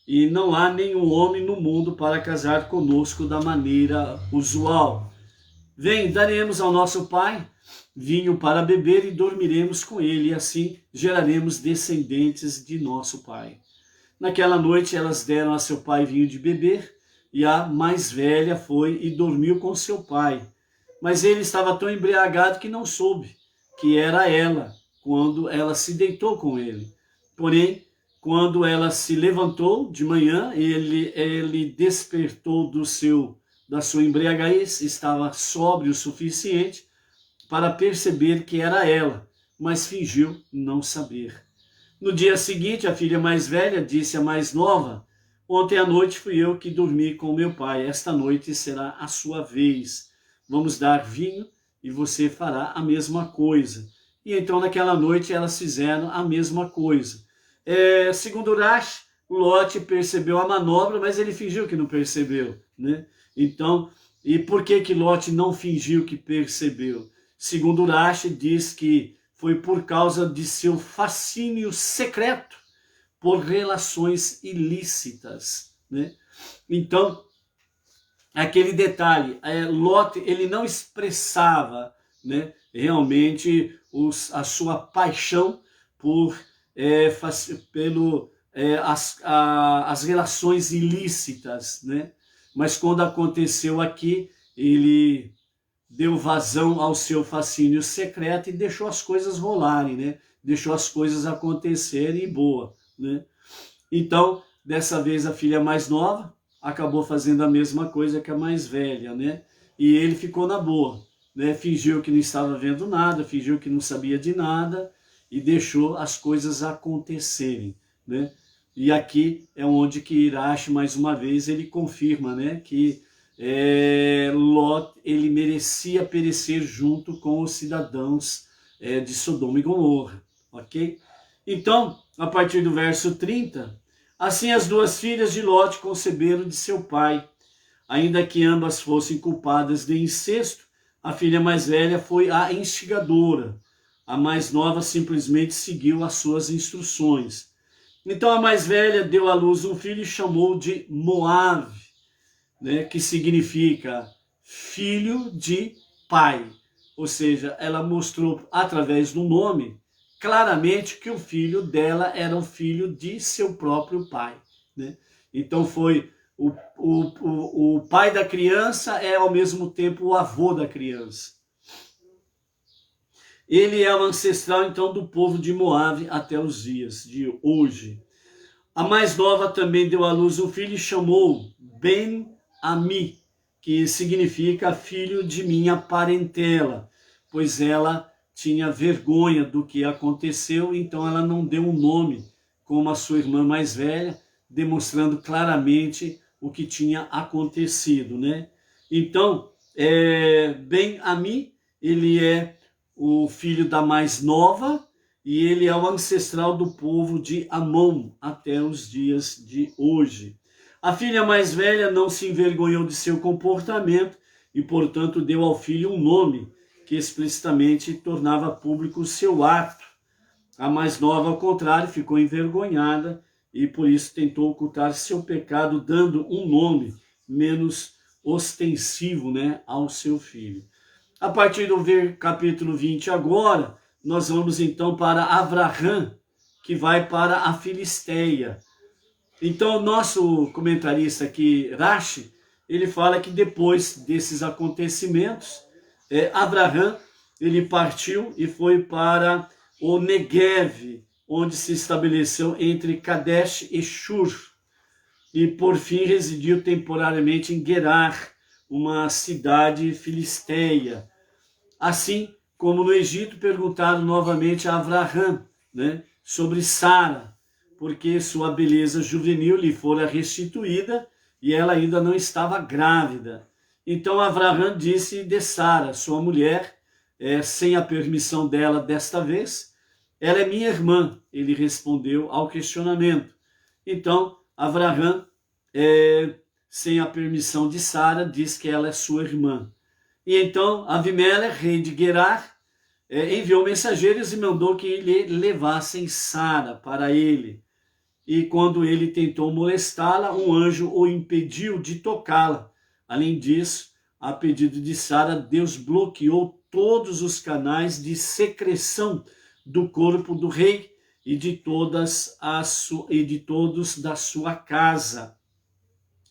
e não há nenhum homem no mundo para casar conosco da maneira usual. Vem, daremos ao nosso pai vinho para beber e dormiremos com ele, e assim geraremos descendentes de nosso pai. Naquela noite elas deram a seu pai vinho de beber, e a mais velha foi e dormiu com seu pai. Mas ele estava tão embriagado que não soube que era ela, quando ela se deitou com ele. Porém, quando ela se levantou de manhã, ele despertou da sua embriaguez, estava sóbrio o suficiente para perceber que era ela, mas fingiu não saber. No dia seguinte, a filha mais velha disse à mais nova: ontem à noite fui eu que dormi com meu pai, esta noite será a sua vez. Vamos dar vinho e você fará a mesma coisa. E então naquela noite elas fizeram a mesma coisa. Segundo Urash, Lot percebeu a manobra, mas ele fingiu que não percebeu, né? Então, e por que Lot não fingiu que percebeu? Segundo Urash, diz que foi por causa de seu fascínio secreto por relações ilícitas, né? Então, aquele detalhe, Lot, ele não expressava, né, realmente a sua paixão por as relações ilícitas, né? Mas quando aconteceu aqui, ele deu vazão ao seu fascínio secreto e deixou as coisas rolarem, né? Deixou as coisas acontecerem e boa, né? Então, dessa vez a filha mais nova acabou fazendo a mesma coisa que a mais velha, né? E ele ficou na boa, né? Fingiu que não estava vendo nada, fingiu que não sabia de nada e deixou as coisas acontecerem, né? E aqui é onde que Irache, mais uma vez, ele confirma, né, que Lot, ele merecia perecer junto com os cidadãos de Sodoma e Gomorra, ok? Então, a partir do verso 30, assim as duas filhas de Lot conceberam de seu pai, ainda que ambas fossem culpadas de incesto. A filha mais velha foi a instigadora, a mais nova simplesmente seguiu as suas instruções. Então a mais velha deu à luz um filho e chamou de Moabe, né, que significa filho de pai. Ou seja, ela mostrou através do nome claramente que o filho dela era o filho de seu próprio pai, né? Então foi o pai da criança é ao mesmo tempo o avô da criança. Ele é o ancestral então do povo de Moabe até os dias de hoje. A mais nova também deu à luz um filho e chamou Ben-Ami, que significa filho de minha parentela, pois ela tinha vergonha do que aconteceu, então ela não deu um nome como a sua irmã mais velha, demonstrando claramente o que tinha acontecido, né? Então, Ben-Ami, ele é o filho da mais nova, e ele é o ancestral do povo de Amon até os dias de hoje. A filha mais velha não se envergonhou de seu comportamento e, portanto, deu ao filho um nome que explicitamente tornava público o seu ato. A mais nova, ao contrário, ficou envergonhada e, por isso, tentou ocultar seu pecado, dando um nome menos ostensivo, né, ao seu filho. A partir do capítulo 20 agora, nós vamos então para Avraham, que vai para a Filisteia. Então, o nosso comentarista aqui, Rashi, ele fala que depois desses acontecimentos, Avraham, ele partiu e foi para o Negev, onde se estabeleceu entre Kadesh e Shur, e por fim residiu temporariamente em Gerar, uma cidade filisteia. Assim como no Egito, perguntaram novamente a Avraham, né, sobre Sara, porque sua beleza juvenil lhe fora restituída e ela ainda não estava grávida. Então Avraham disse de Sara, sua mulher, sem a permissão dela desta vez, ela é minha irmã, ele respondeu ao questionamento. Então Avraham, sem a permissão de Sara, diz que ela é sua irmã. E então Avimelech, rei de Gerar, enviou mensageiros e mandou que lhe levassem Sara para ele. E quando ele tentou molestá-la, um anjo o impediu de tocá-la. Além disso, a pedido de Sara, Deus bloqueou todos os canais de secreção do corpo do rei e de todos da sua casa.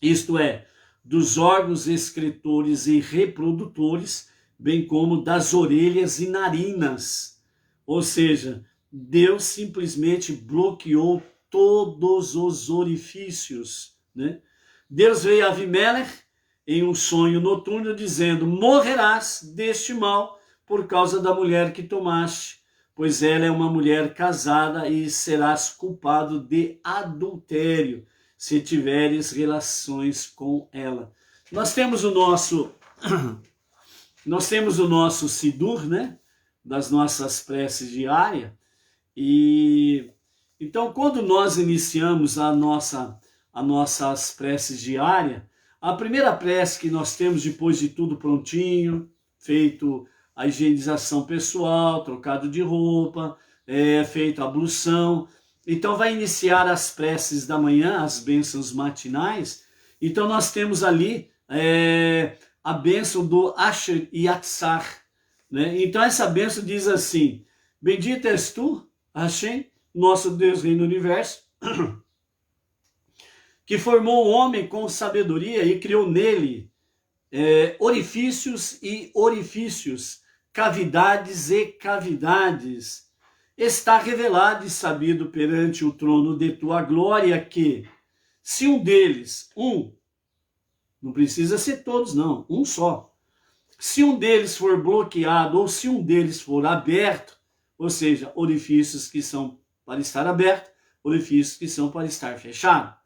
Isto é, dos órgãos excretores e reprodutores, bem como das orelhas e narinas. Ou seja, Deus simplesmente bloqueou todos os orifícios, né? Deus veio a Avimelech em um sonho noturno dizendo: morrerás deste mal por causa da mulher que tomaste, pois ela é uma mulher casada e serás culpado de adultério se tiveres relações com ela. Nós temos o nosso Sidur, né, das nossas preces diárias, e então quando nós iniciamos as nossas preces diárias, a primeira prece que nós temos depois de tudo prontinho, feito a higienização pessoal, trocado de roupa, feito a ablução, então vai iniciar as preces da manhã, as bênçãos matinais. Então nós temos ali a bênção do Asher Yatzar, né? Então essa bênção diz assim: bendito és tu, Hashem, nosso Deus, Rei do Universo, que formou o homem com sabedoria e criou nele orifícios e orifícios, cavidades e cavidades. Está revelado e sabido perante o trono de tua glória que, se um deles, não precisa ser todos não, um só, se um deles for bloqueado ou se um deles for aberto, ou seja, orifícios que são para estar aberto, orifícios que são para estar fechados.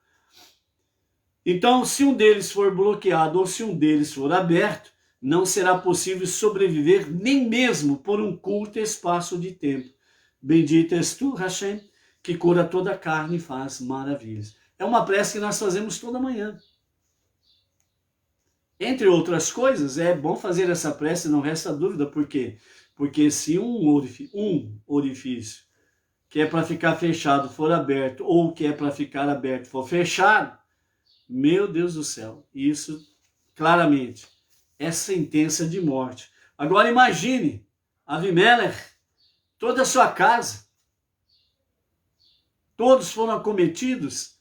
Então, se um deles for bloqueado ou se um deles for aberto, não será possível sobreviver nem mesmo por um curto espaço de tempo. Bendito és tu, Hashem, que cura toda a carne e faz maravilhas. É uma prece que nós fazemos toda manhã. Entre outras coisas, é bom fazer essa prece, não resta dúvida, por quê? Porque se um orifício que é para ficar fechado for aberto, ou que é para ficar aberto for fechado, meu Deus do céu, isso claramente é sentença de morte. Agora imagine, Avimelech, toda a sua casa, todos foram acometidos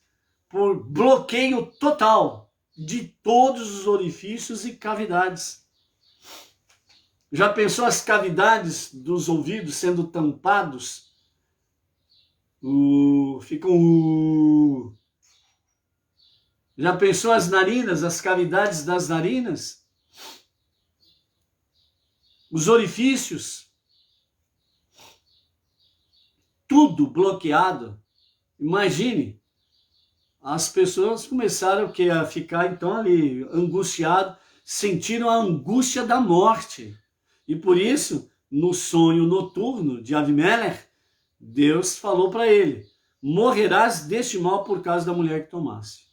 por bloqueio total de todos os orifícios e cavidades. Já pensou as cavidades dos ouvidos sendo tampados? Ficam... Já pensou as narinas, as cavidades das narinas? Os orifícios? Tudo bloqueado. Imagine. As pessoas começaram a ficar então ali angustiadas, sentiram a angústia da morte. E por isso, no sonho noturno de Avimelech, Deus falou para ele: morrerás deste mal por causa da mulher que tomaste.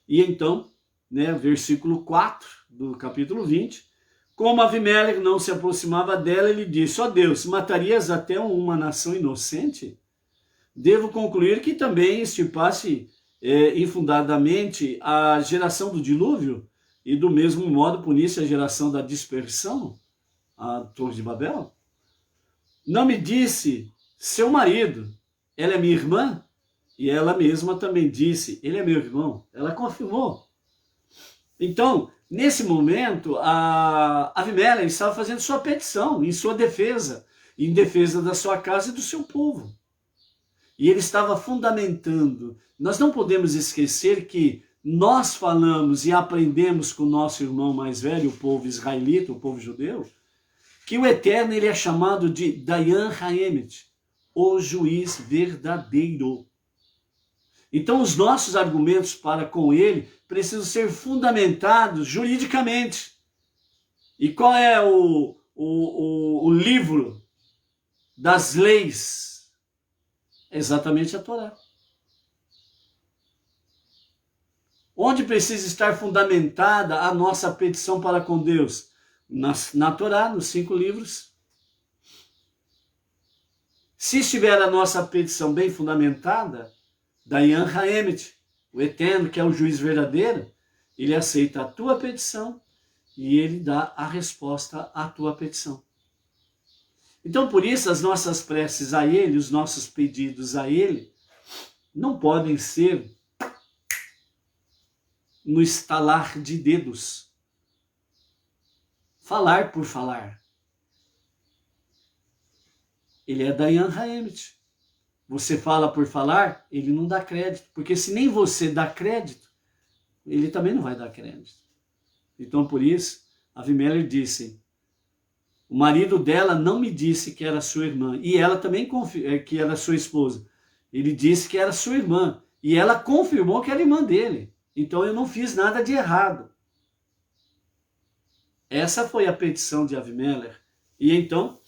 E então, versículo 4 do capítulo 20, como Avimelech não se aproximava dela, ele disse: ó Deus, matarias até uma nação inocente? Devo concluir que também extirpasse infundadamente a geração do dilúvio e do mesmo modo punisse a geração da dispersão, a Torre de Babel? Não me disse seu marido, ela é minha irmã? E ela mesma também disse, ele é meu irmão. Ela confirmou. Então, nesse momento, a Avimelech estava fazendo sua petição em sua defesa, em defesa da sua casa e do seu povo. E ele estava fundamentando. Nós não podemos esquecer que nós falamos e aprendemos com o nosso irmão mais velho, o povo israelita, o povo judeu, que o Eterno ele é chamado de Dayan Haemet, o juiz verdadeiro. Então os nossos argumentos para com ele precisam ser fundamentados juridicamente. E qual é o livro das leis? Exatamente a Torá. Onde precisa estar fundamentada a nossa petição para com Deus? Na Torá, nos 5 livros. Se estiver a nossa petição bem fundamentada, Dayan Haemet, o Eterno, que é o juiz verdadeiro, ele aceita a tua petição e ele dá a resposta à tua petição. Então, por isso, as nossas preces a ele, os nossos pedidos a ele, não podem ser no estalar de dedos. Falar por falar. Ele é Dayan Haemet. Você fala por falar, ele não dá crédito. Porque se nem você dá crédito, ele também não vai dar crédito. Então, por isso, Avimelech disse: o marido dela não me disse que era sua irmã. E ela também que era sua esposa. Ele disse que era sua irmã. E ela confirmou que era irmã dele. Então eu não fiz nada de errado. Essa foi a petição de Avimelech. E então,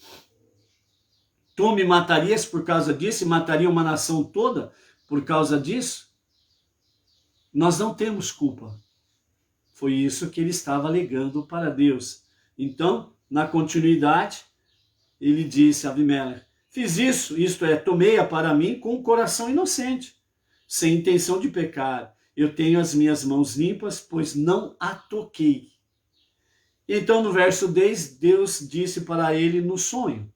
tu me matarias por causa disso? E mataria uma nação toda por causa disso? Nós não temos culpa. Foi isso que ele estava alegando para Deus. Então, na continuidade, ele disse a Avimelech: fiz isso, isto é, tomei-a para mim com um coração inocente, sem intenção de pecar. Eu tenho as minhas mãos limpas, pois não a toquei. Então, no verso 10, Deus disse para ele no sonho: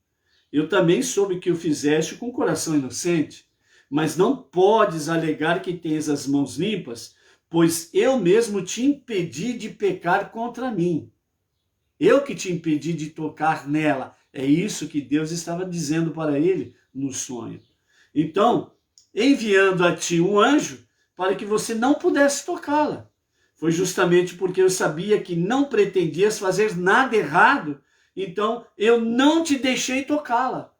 eu também soube que o fizeste com coração inocente, mas não podes alegar que tens as mãos limpas, pois eu mesmo te impedi de pecar contra mim. Eu que te impedi de tocar nela. É isso que Deus estava dizendo para ele no sonho. Então, enviando a ti um anjo para que você não pudesse tocá-la. Foi justamente porque eu sabia que não pretendias fazer nada errado, então eu não te deixei tocá-la.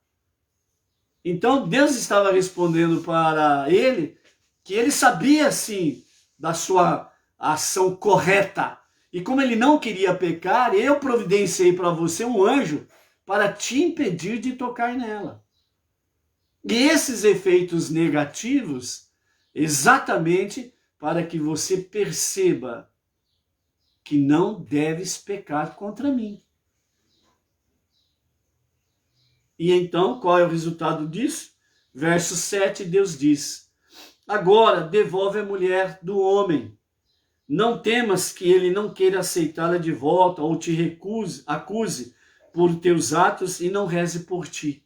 Então Deus estava respondendo para ele que ele sabia sim da sua ação correta. E como ele não queria pecar, eu providenciei para você um anjo para te impedir de tocar nela. E esses efeitos negativos, exatamente para que você perceba que não deves pecar contra mim. E então, qual é o resultado disso? Verso 7, Deus diz: agora devolve a mulher do homem. Não temas que ele não queira aceitá-la de volta ou te acuse por teus atos e não reze por ti.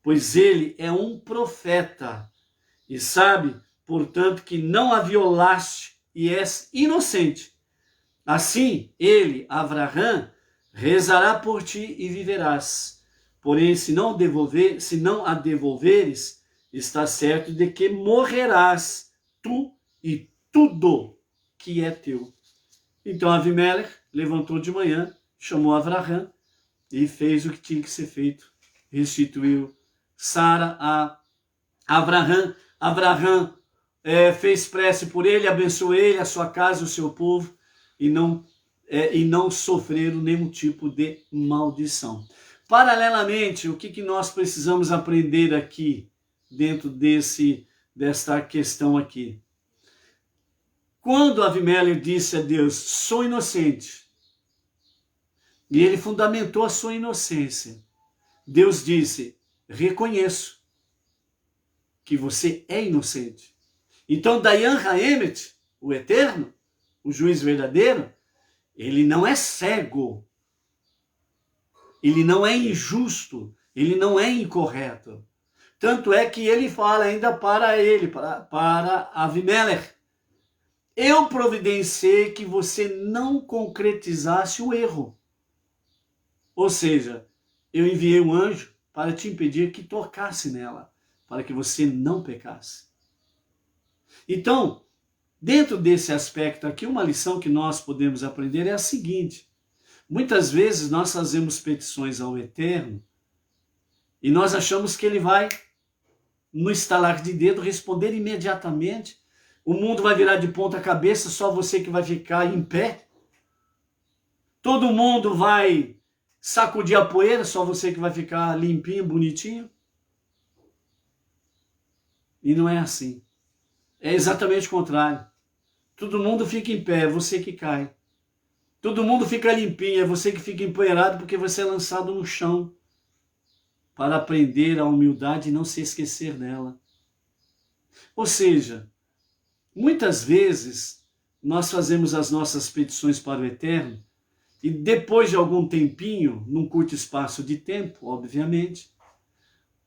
Pois ele é um profeta e sabe, portanto, que não a violaste e és inocente. Assim, ele, Avraham, rezará por ti e viverás. Porém, se não a devolveres, está certo de que morrerás, tu e tudo que é teu. Então Avimelech levantou de manhã, chamou Avraham e fez o que tinha que ser feito. Restituiu Sara a Avraham. Avraham fez prece por ele, abençoou ele, a sua casa, o seu povo, e não sofreram nenhum tipo de maldição. Paralelamente, o que nós precisamos aprender aqui, dentro desta questão aqui? Quando Avimelech disse a Deus, sou inocente, e ele fundamentou a sua inocência, Deus disse, reconheço que você é inocente. Então, Dayan Haemet, o Eterno, o juiz verdadeiro, ele não é cego, ele não é injusto, ele não é incorreto. Tanto é que ele fala ainda para ele, para Avimelech, eu providenciei que você não concretizasse o erro. Ou seja, eu enviei um anjo para te impedir que tocasse nela, para que você não pecasse. Então, dentro desse aspecto aqui, uma lição que nós podemos aprender é a seguinte: muitas vezes nós fazemos petições ao Eterno e nós achamos que ele vai, no estalar de dedo, responder imediatamente. O mundo vai virar de ponta cabeça, só você que vai ficar em pé. Todo mundo vai sacudir a poeira, só você que vai ficar limpinho, bonitinho. E não é assim. É exatamente o contrário. Todo mundo fica em pé, é você que cai. Todo mundo fica limpinho, é você que fica empoeirado porque você é lançado no chão para aprender a humildade e não se esquecer dela. Ou seja, muitas vezes nós fazemos as nossas petições para o Eterno e depois de algum tempinho, num curto espaço de tempo, obviamente,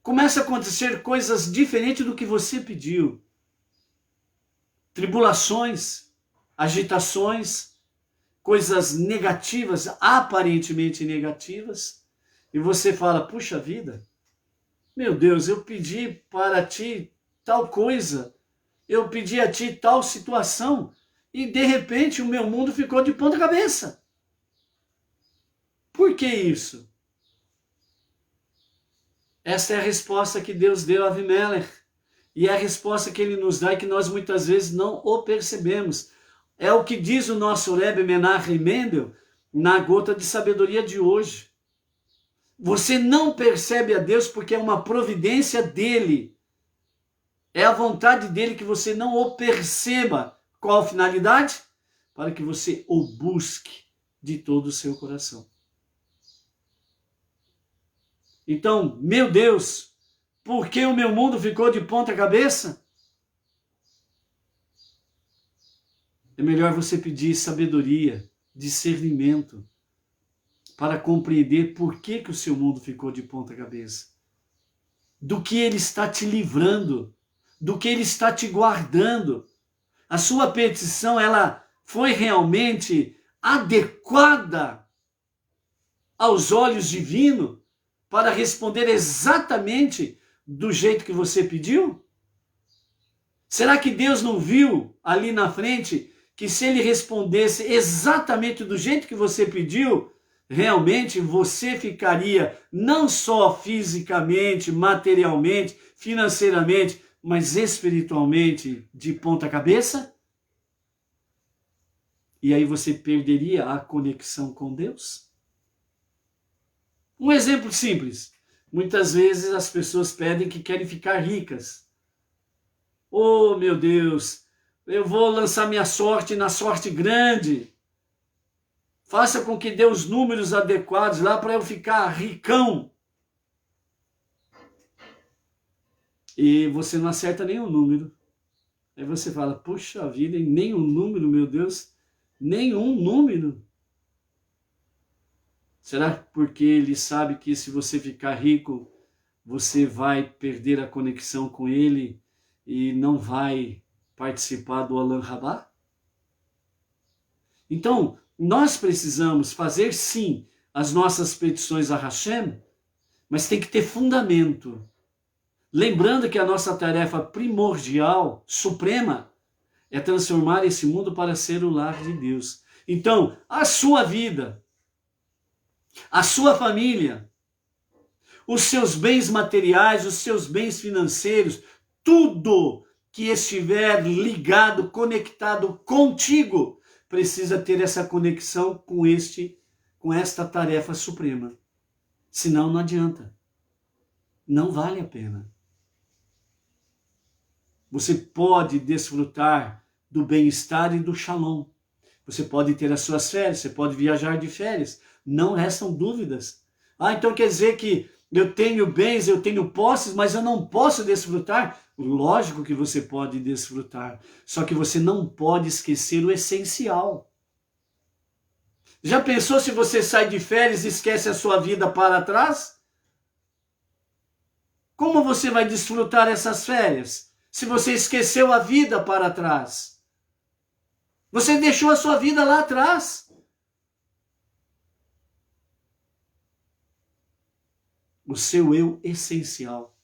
começa a acontecer coisas diferentes do que você pediu. Tribulações, agitações, coisas negativas, aparentemente negativas, e você fala, puxa vida, meu Deus, eu pedi para ti tal coisa, eu pedi a ti tal situação, e de repente o meu mundo ficou de ponta cabeça. Por que isso? Esta é a resposta que Deus deu a Avimelech. E é a resposta que ele nos dá e que nós muitas vezes não o percebemos. É o que diz o nosso Rebbe Menachem Mendel na Gota de Sabedoria de hoje. Você não percebe a Deus porque é uma providência dele. É a vontade dele que você não o perceba. Qual a finalidade? Para que você o busque de todo o seu coração. Então, meu Deus, por que o meu mundo ficou de ponta cabeça? É melhor você pedir sabedoria, discernimento, para compreender por que o seu mundo ficou de ponta cabeça. Do que ele está te livrando, do que ele está te guardando. A sua petição, ela foi realmente adequada aos olhos divinos para responder exatamente do jeito que você pediu? Será que Deus não viu ali na frente que se ele respondesse exatamente do jeito que você pediu, realmente você ficaria não só fisicamente, materialmente, financeiramente, mas espiritualmente de ponta cabeça? E aí você perderia a conexão com Deus? Um exemplo simples. Muitas vezes as pessoas pedem que querem ficar ricas. Oh, meu Deus, eu vou lançar minha sorte na sorte grande. Faça com que dê os números adequados lá para eu ficar ricão. E você não acerta nenhum número. Aí você fala, puxa vida, nenhum número, meu Deus, nenhum número. Será porque ele sabe que se você ficar rico, você vai perder a conexão com ele e não vai participar do Olam Rabá? Então, nós precisamos fazer sim as nossas petições a Hashem, mas tem que ter fundamento. Lembrando que a nossa tarefa primordial, suprema, é transformar esse mundo para ser o lar de Deus. Então, a sua vida, a sua família, os seus bens materiais, os seus bens financeiros, tudo que estiver ligado, conectado contigo, precisa ter essa conexão com esta tarefa suprema. Senão não adianta. Não vale a pena. Você pode desfrutar do bem-estar e do shalom. Você pode ter as suas férias, você pode viajar de férias. Não restam dúvidas. Então quer dizer que eu tenho bens, eu tenho posses, mas eu não posso desfrutar? Lógico que você pode desfrutar. Só que você não pode esquecer o essencial. Já pensou se você sai de férias e esquece a sua vida para trás? Como você vai desfrutar essas férias? Se você esqueceu a vida para trás. Você deixou a sua vida lá atrás. O seu eu essencial.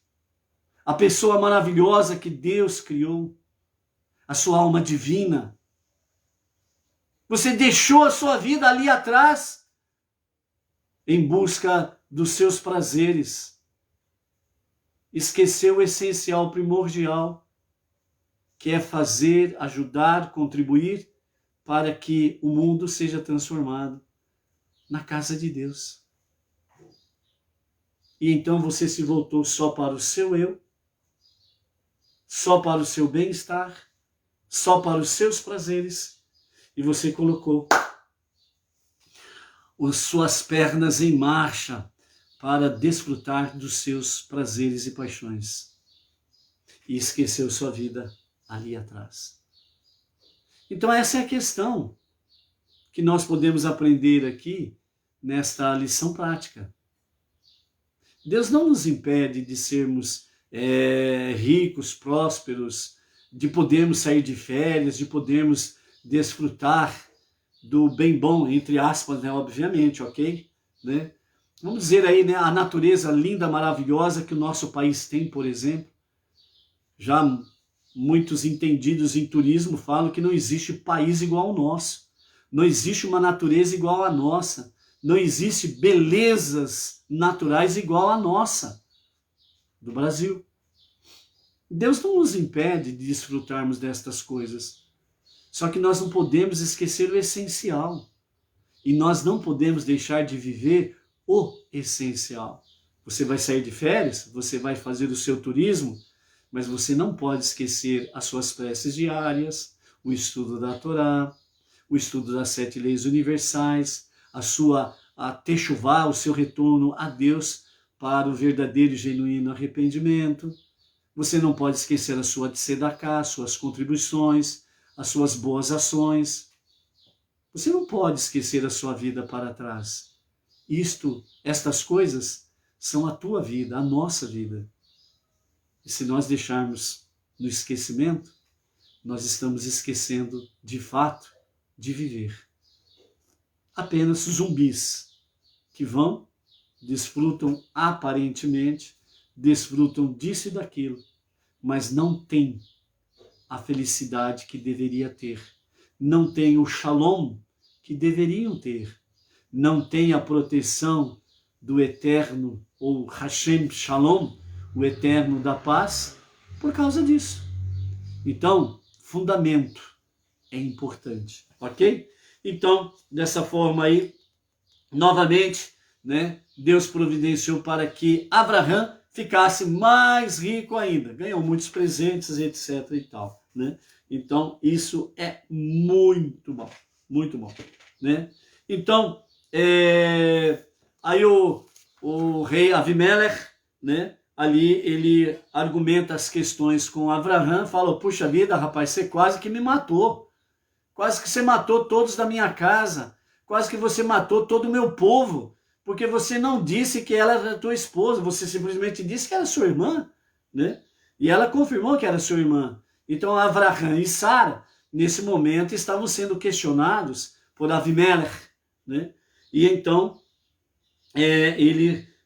A pessoa maravilhosa que Deus criou. A sua alma divina. Você deixou a sua vida ali atrás em busca dos seus prazeres. Esqueceu o essencial, primordial, que é fazer, ajudar, contribuir para que o mundo seja transformado na casa de Deus. E então você se voltou só para o seu eu, só para o seu bem-estar, só para os seus prazeres, e você colocou as suas pernas em marcha para desfrutar dos seus prazeres e paixões. E esqueceu sua vida ali atrás. Então essa é a questão que nós podemos aprender aqui nesta lição prática. Deus não nos impede de sermos ricos, prósperos, de podermos sair de férias, de podermos desfrutar do bem bom, entre aspas, né, obviamente, ok? Né? Vamos dizer aí, né, a natureza linda, maravilhosa que o nosso país tem, por exemplo. Já muitos entendidos em turismo falam que não existe país igual ao nosso. Não existe uma natureza igual à nossa. Não existe belezas naturais igual à nossa, do Brasil. Deus não nos impede de desfrutarmos destas coisas. Só que nós não podemos esquecer o essencial. E nós não podemos deixar de viver o essencial. Você vai sair de férias, você vai fazer o seu turismo, mas você não pode esquecer as suas preces diárias, o estudo da Torá, o estudo das 7 leis universais, a techuvá, o seu retorno a Deus para o verdadeiro e genuíno arrependimento. Você não pode esquecer a sua tzedakah, suas contribuições, as suas boas ações. Você não pode esquecer a sua vida para trás. Estas coisas são a tua vida, a nossa vida. E se nós deixarmos no esquecimento, nós estamos esquecendo de fato de viver. Apenas zumbis que vão, desfrutam aparentemente, desfrutam disso e daquilo, mas não têm a felicidade que deveria ter, não têm o shalom que deveriam ter, não tem a proteção do Eterno, ou Hashem Shalom, o Eterno da paz, por causa disso. Então, fundamento é importante, ok? Então, dessa forma aí, novamente, né, Deus providenciou para que Abraão ficasse mais rico ainda. Ganhou muitos presentes, etc. e tal, né? Então, isso é muito bom, né? Então, aí o rei Avimelech, né? Ali ele argumenta as questões com Abraão, fala, puxa vida, rapaz, você quase que me matou. Quase que você matou todos da minha casa. Quase que você matou todo o meu povo. Porque você não disse que ela era tua esposa, você simplesmente disse que era sua irmã, né? E ela confirmou que era sua irmã. Então Abraão e Sara, nesse momento, estavam sendo questionados por Avimelech, né? E então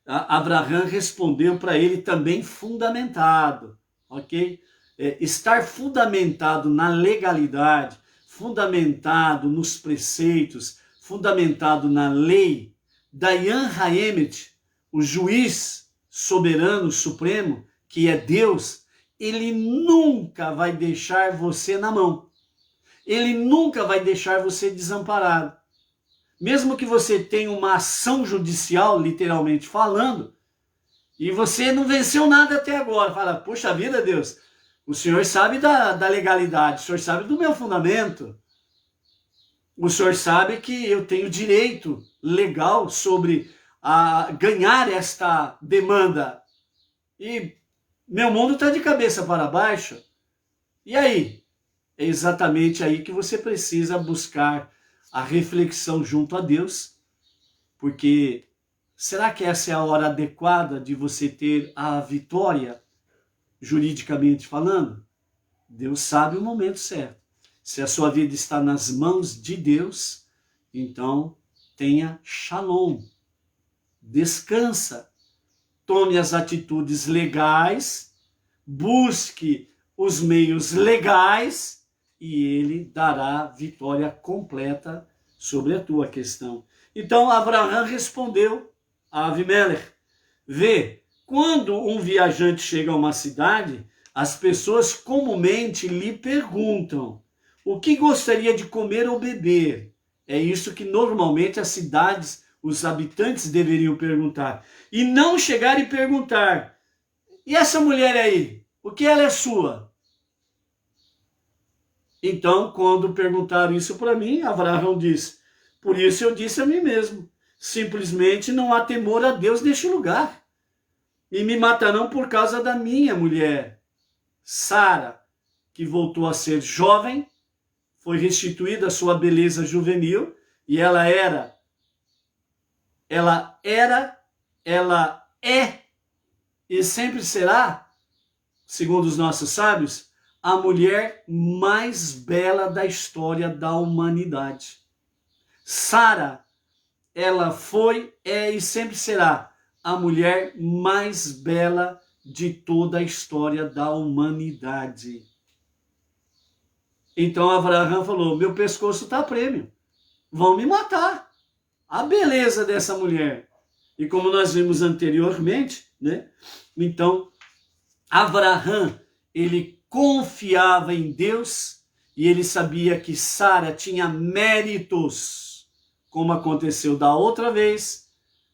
Abraão respondeu para ele também fundamentado, ok? Estar fundamentado na legalidade, fundamentado nos preceitos, fundamentado na lei, Dayan Haemet, o juiz soberano supremo, que é Deus, ele nunca vai deixar você na mão. Ele nunca vai deixar você desamparado. Mesmo que você tenha uma ação judicial, literalmente falando, e você não venceu nada até agora, fala, puxa vida, Deus, o Senhor sabe da legalidade, o Senhor sabe do meu fundamento, o Senhor sabe que eu tenho direito legal sobre ganhar esta demanda, e meu mundo está de cabeça para baixo. E aí? É exatamente aí que você precisa buscar a reflexão junto a Deus, porque será que essa é a hora adequada de você ter a vitória, juridicamente falando? Deus sabe o momento certo. Se a sua vida está nas mãos de Deus, então tenha shalom, descansa, tome as atitudes legais, busque os meios legais e ele dará vitória completa sobre a tua questão. Então Abraão respondeu a Avimelech, vê, quando um viajante chega a uma cidade, as pessoas comumente lhe perguntam o que gostaria de comer ou beber. É isso que normalmente as cidades, os habitantes deveriam perguntar. E não chegar e perguntar, e essa mulher aí, o que ela é sua? Então, quando perguntaram isso para mim, Abraão disse, por isso eu disse a mim mesmo, simplesmente não há temor a Deus neste lugar. E me matarão por causa da minha mulher, Sara, que voltou a ser jovem, foi restituída a sua beleza juvenil, e ela é e sempre será, segundo os nossos sábios, a mulher mais bela da história da humanidade. Sara, ela foi, é e sempre será a mulher mais bela de toda a história da humanidade. Então Abraão falou, meu pescoço está a prêmio, vão me matar. A beleza dessa mulher. E como nós vimos anteriormente, né? Então Abraão, ele confiava em Deus e ele sabia que Sara tinha méritos, como aconteceu da outra vez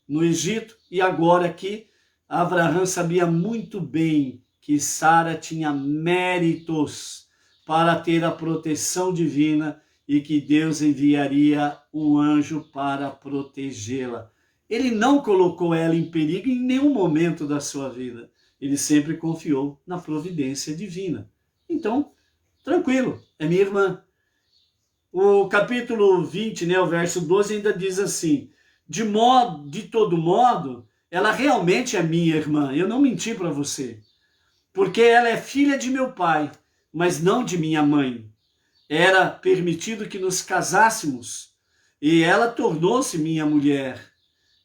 no Egito e agora aqui. Abraão sabia muito bem que Sara tinha méritos para ter a proteção divina e que Deus enviaria um anjo para protegê-la. Ele não colocou ela em perigo em nenhum momento da sua vida. Ele sempre confiou na providência divina. Então, tranquilo, é minha irmã. O capítulo 20, né, o verso 12 ainda diz assim, de todo modo, ela realmente é minha irmã, eu não menti para você, porque ela é filha de meu pai, mas não de minha mãe. Era permitido que nos casássemos, e ela tornou-se minha mulher.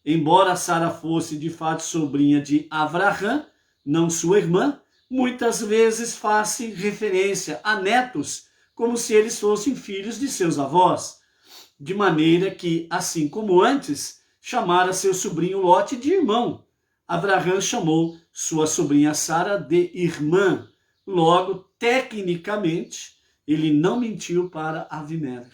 Embora Sara fosse de fato sobrinha de Abraão, não sua irmã, muitas vezes faz referência a netos, como se eles fossem filhos de seus avós. de maneira que, assim como antes, chamara seu sobrinho Lote de irmão. Abraão chamou sua sobrinha Sara de irmã. Logo, tecnicamente, ele não mentiu para Avimelech.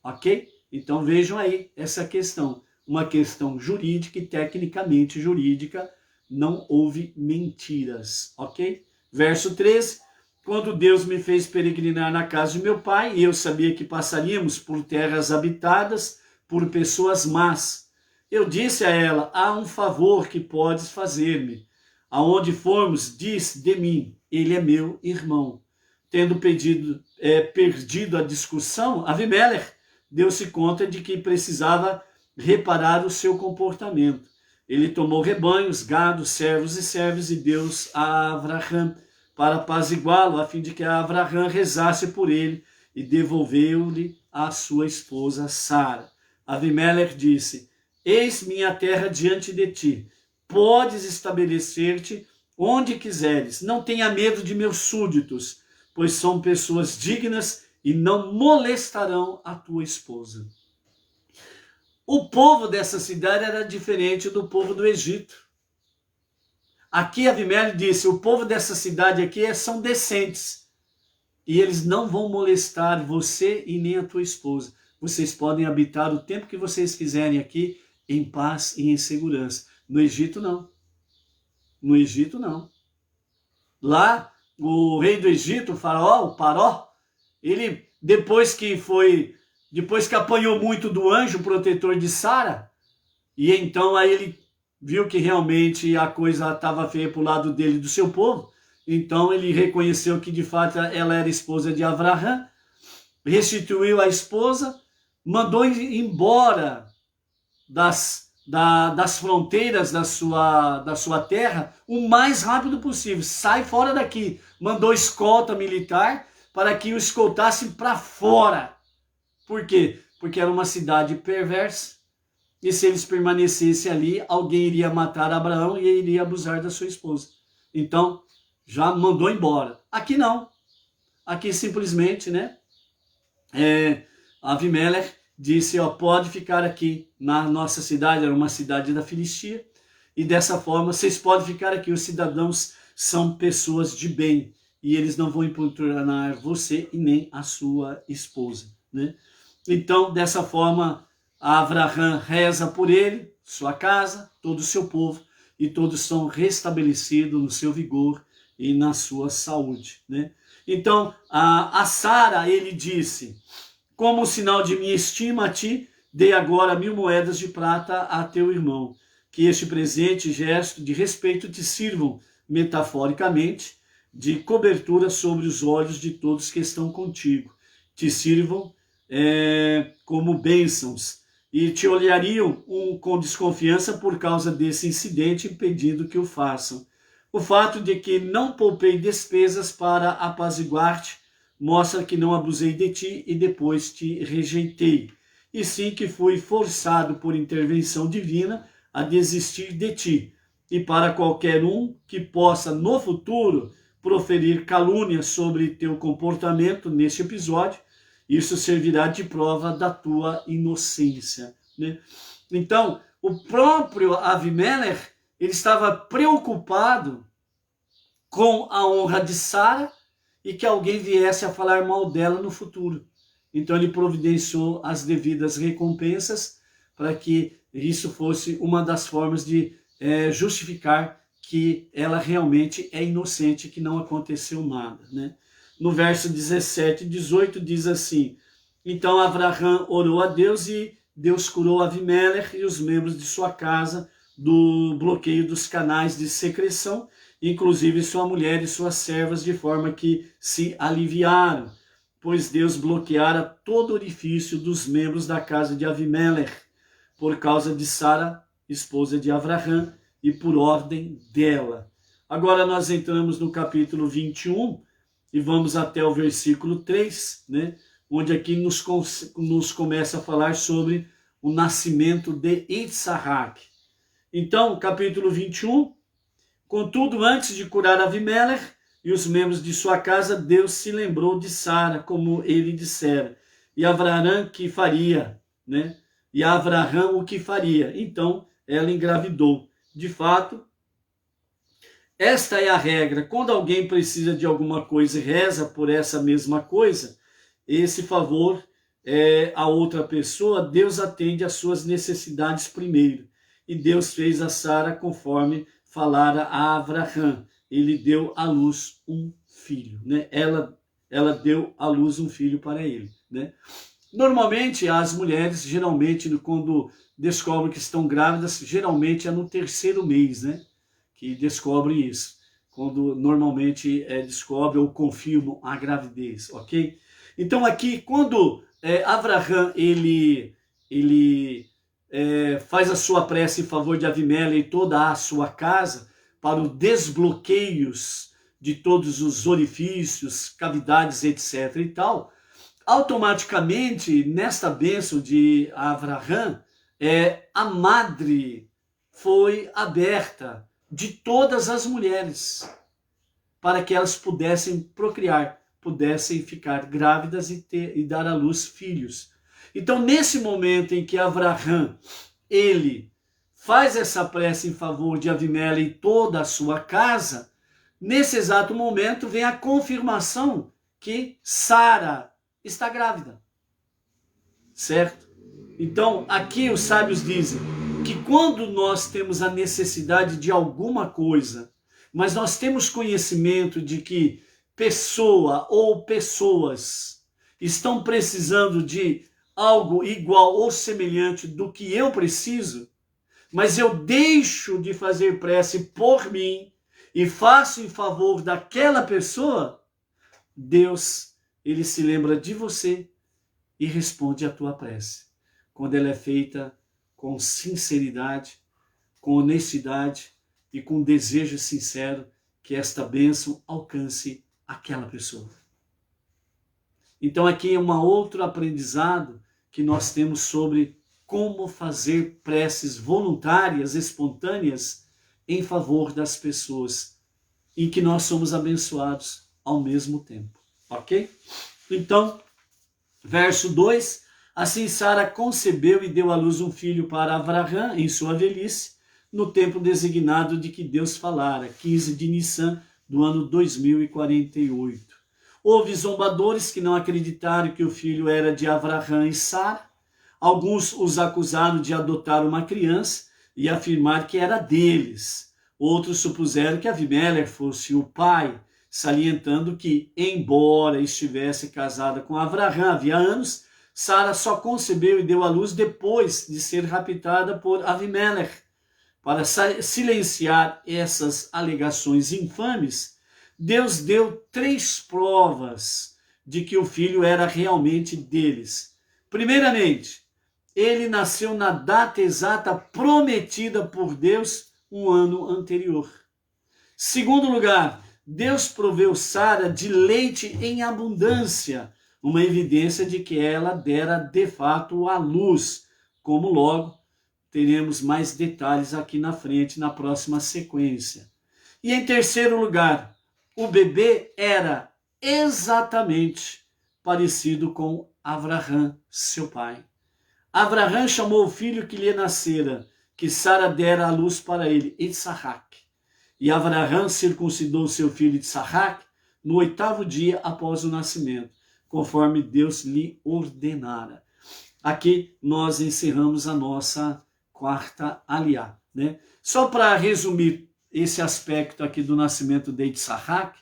Ok? Então vejam aí essa questão. Uma questão jurídica e tecnicamente jurídica, não houve mentiras. Ok? Verso 13. Quando Deus me fez peregrinar na casa de meu pai, e eu sabia que passaríamos por terras habitadas por pessoas más, eu disse a ela, há um favor que podes fazer-me. Aonde formos, diz de mim, ele é meu irmão. Tendo perdido a discussão, Avimelech deu-se conta de que precisava reparar o seu comportamento. Ele tomou rebanhos, gado, servos e servas e deu-os a Abraão para apaziguá-lo, a fim de que Abraão rezasse por ele e devolveu-lhe a sua esposa Sara. Avimelech disse, eis minha terra diante de ti, podes estabelecer-te onde quiseres, não tenha medo de meus súditos, pois são pessoas dignas e não molestarão a tua esposa. O povo dessa cidade era diferente do povo do Egito. Aqui Avimelech disse, o povo dessa cidade aqui são decentes. E eles não vão molestar você e nem a tua esposa. Vocês podem habitar o tempo que vocês quiserem aqui em paz e em segurança. No Egito não. No Egito não. Lá, o rei do Egito, o faraó, o Paró, ele depois que apanhou muito do anjo protetor de Sara, e então aí ele viu que realmente a coisa estava feia para o lado dele e do seu povo, então ele reconheceu que de fato ela era esposa de Abraão, restituiu a esposa, mandou embora das fronteiras da sua terra o mais rápido possível. Sai fora daqui. Mandou escolta militar para que o escoltassem para fora. Por quê? Porque era uma cidade perversa. E se eles permanecessem ali, alguém iria matar Abraão e iria abusar da sua esposa. Então, já mandou embora. Aqui não. Aqui simplesmente, né? Avimelech disse, pode ficar aqui na nossa cidade, era uma cidade da Filistia, e dessa forma vocês podem ficar aqui, os cidadãos são pessoas de bem, e eles não vão importunar você e nem a sua esposa, né? Então, dessa forma, Abraão reza por ele, sua casa, todo o seu povo, e todos são restabelecidos no seu vigor e na sua saúde, né? Então, a Sara, ele disse, como sinal de minha estima a ti, dei agora 1000 moedas de prata a teu irmão. Que este presente e gesto de respeito te sirvam, metaforicamente, de cobertura sobre os olhos de todos que estão contigo. Te sirvam como bênçãos e te olhariam com desconfiança por causa desse incidente, impedindo que o façam. O fato de que não poupei despesas para apaziguar-te mostra que não abusei de ti e depois te rejeitei, e sim que fui forçado por intervenção divina a desistir de ti. E para qualquer um que possa no futuro proferir calúnia sobre teu comportamento neste episódio, isso servirá de prova da tua inocência, né? Então, o próprio Avimelech, ele estava preocupado com a honra de Sara e que alguém viesse a falar mal dela no futuro. Então ele providenciou as devidas recompensas para que isso fosse uma das formas de justificar que ela realmente é inocente, que não aconteceu nada, né? No verso 17 e 18 diz assim, então Abraão orou a Deus e Deus curou Avimelech e os membros de sua casa do bloqueio dos canais de secreção, inclusive sua mulher e suas servas, de forma que se aliviaram, pois Deus bloqueara todo orifício dos membros da casa de Avimelech, por causa de Sara, esposa de Abraão, e por ordem dela. Agora nós entramos no capítulo 21 e vamos até o versículo 3, né, onde aqui nos começa a falar sobre o nascimento de Isaac. Então, capítulo 21, contudo, antes de curar Avimelech e os membros de sua casa, Deus se lembrou de Sara, como ele dissera, e Abraão que faria, né? E Abraão o que faria? Então, ela engravidou. De fato, esta é a regra. Quando alguém precisa de alguma coisa e reza por essa mesma coisa, esse favor a outra pessoa, Deus atende às suas necessidades primeiro. E Deus fez a Sara conforme falara a Abraão. Ele deu à luz um filho, né? Ela deu à luz um filho para ele, né? Normalmente, as mulheres, geralmente, quando descobrem que estão grávidas, geralmente é no terceiro mês, né? Que descobrem isso. Quando normalmente descobrem ou confirmam a gravidez, ok? Então aqui, quando Abraão, ele faz a sua prece em favor de Avimeleque e toda a sua casa, para os desbloqueios de todos os orifícios, cavidades, etc. e tal, automaticamente, nesta bênção de Abraão, a madre foi aberta de todas as mulheres, para que elas pudessem procriar, pudessem ficar grávidas e dar à luz filhos. Então, nesse momento em que Abraão, ele faz essa prece em favor de Avimeleque e toda a sua casa, nesse exato momento vem a confirmação que Sara está grávida, certo? Então, aqui os sábios dizem que quando nós temos a necessidade de alguma coisa, mas nós temos conhecimento de que pessoa ou pessoas estão precisando de algo igual ou semelhante do que eu preciso, mas eu deixo de fazer prece por mim e faço em favor daquela pessoa, Deus, ele se lembra de você e responde a tua prece. Quando ela é feita com sinceridade, com honestidade e com desejo sincero que esta bênção alcance aquela pessoa. Então aqui é um outro aprendizado que nós temos sobre como fazer preces voluntárias, espontâneas, em favor das pessoas, em que nós somos abençoados ao mesmo tempo. Ok? Então, verso 2, assim Sara concebeu e deu à luz um filho para Abraão em sua velhice, no tempo designado de que Deus falara, 15 de Nissan do ano 2048. Houve zombadores que não acreditaram que o filho era de Abraão e Sara. Alguns os acusaram de adotar uma criança e afirmar que era deles. Outros supuseram que Avimeleque fosse o pai, salientando que, embora estivesse casada com Abraão havia anos, Sara só concebeu e deu à luz depois de ser raptada por Avimeleque. Para silenciar essas alegações infames, Deus deu 3 provas de que o filho era realmente deles. Primeiramente, ele nasceu na data exata prometida por Deus um ano anterior. Segundo lugar, Deus proveu Sara de leite em abundância, uma evidência de que ela dera de fato à luz, como logo teremos mais detalhes aqui na frente, na próxima sequência. E em terceiro lugar, o bebê era exatamente parecido com Abraão, seu pai. Abraão chamou o filho que lhe nascera, que Sara dera à luz para ele, Itsahac. E Abraão circuncidou seu filho Itsahac no 8º dia após o nascimento, conforme Deus lhe ordenara. Aqui nós encerramos a nossa quarta aliá, né? Só para resumir esse aspecto aqui do nascimento de Itsahac,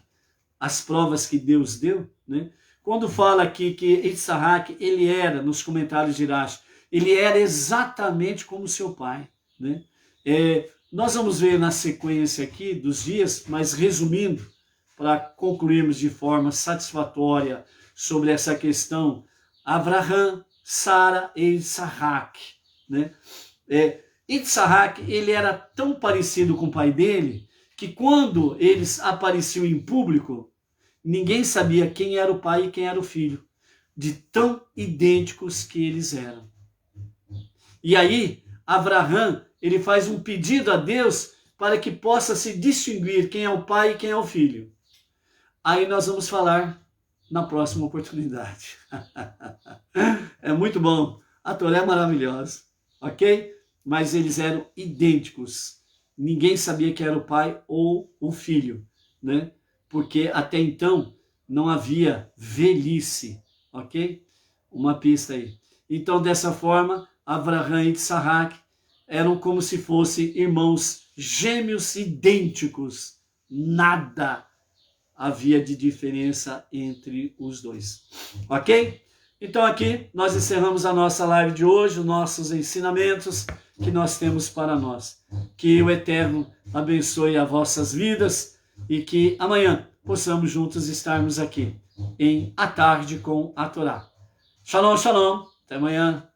as provas que Deus deu, né? Quando fala aqui que Itsahac, ele era, nos comentários de Rashi, ele era exatamente como seu pai, né? Nós vamos ver na sequência aqui dos dias, mas resumindo, para concluirmos de forma satisfatória sobre essa questão, Abraão, Sara e Itsahac, né? Itsahac, ele era tão parecido com o pai dele, que quando eles apareciam em público, ninguém sabia quem era o pai e quem era o filho, de tão idênticos que eles eram. E aí, Abraão, ele faz um pedido a Deus para que possa se distinguir quem é o pai e quem é o filho. Aí nós vamos falar na próxima oportunidade. É muito bom A Torá é maravilhosa, ok? Mas eles eram idênticos. Ninguém sabia que era o pai ou o filho, né? Porque até então não havia velhice, ok? Uma pista aí. Então, dessa forma, Abraham e Isaac eram como se fossem irmãos gêmeos idênticos. Nada havia de diferença entre os dois, ok? Então aqui nós encerramos a nossa live de hoje, os nossos ensinamentos que nós temos para nós. Que o Eterno abençoe as vossas vidas e que amanhã possamos juntos estarmos aqui em A Tarde com a Torá. Shalom, shalom. Até amanhã.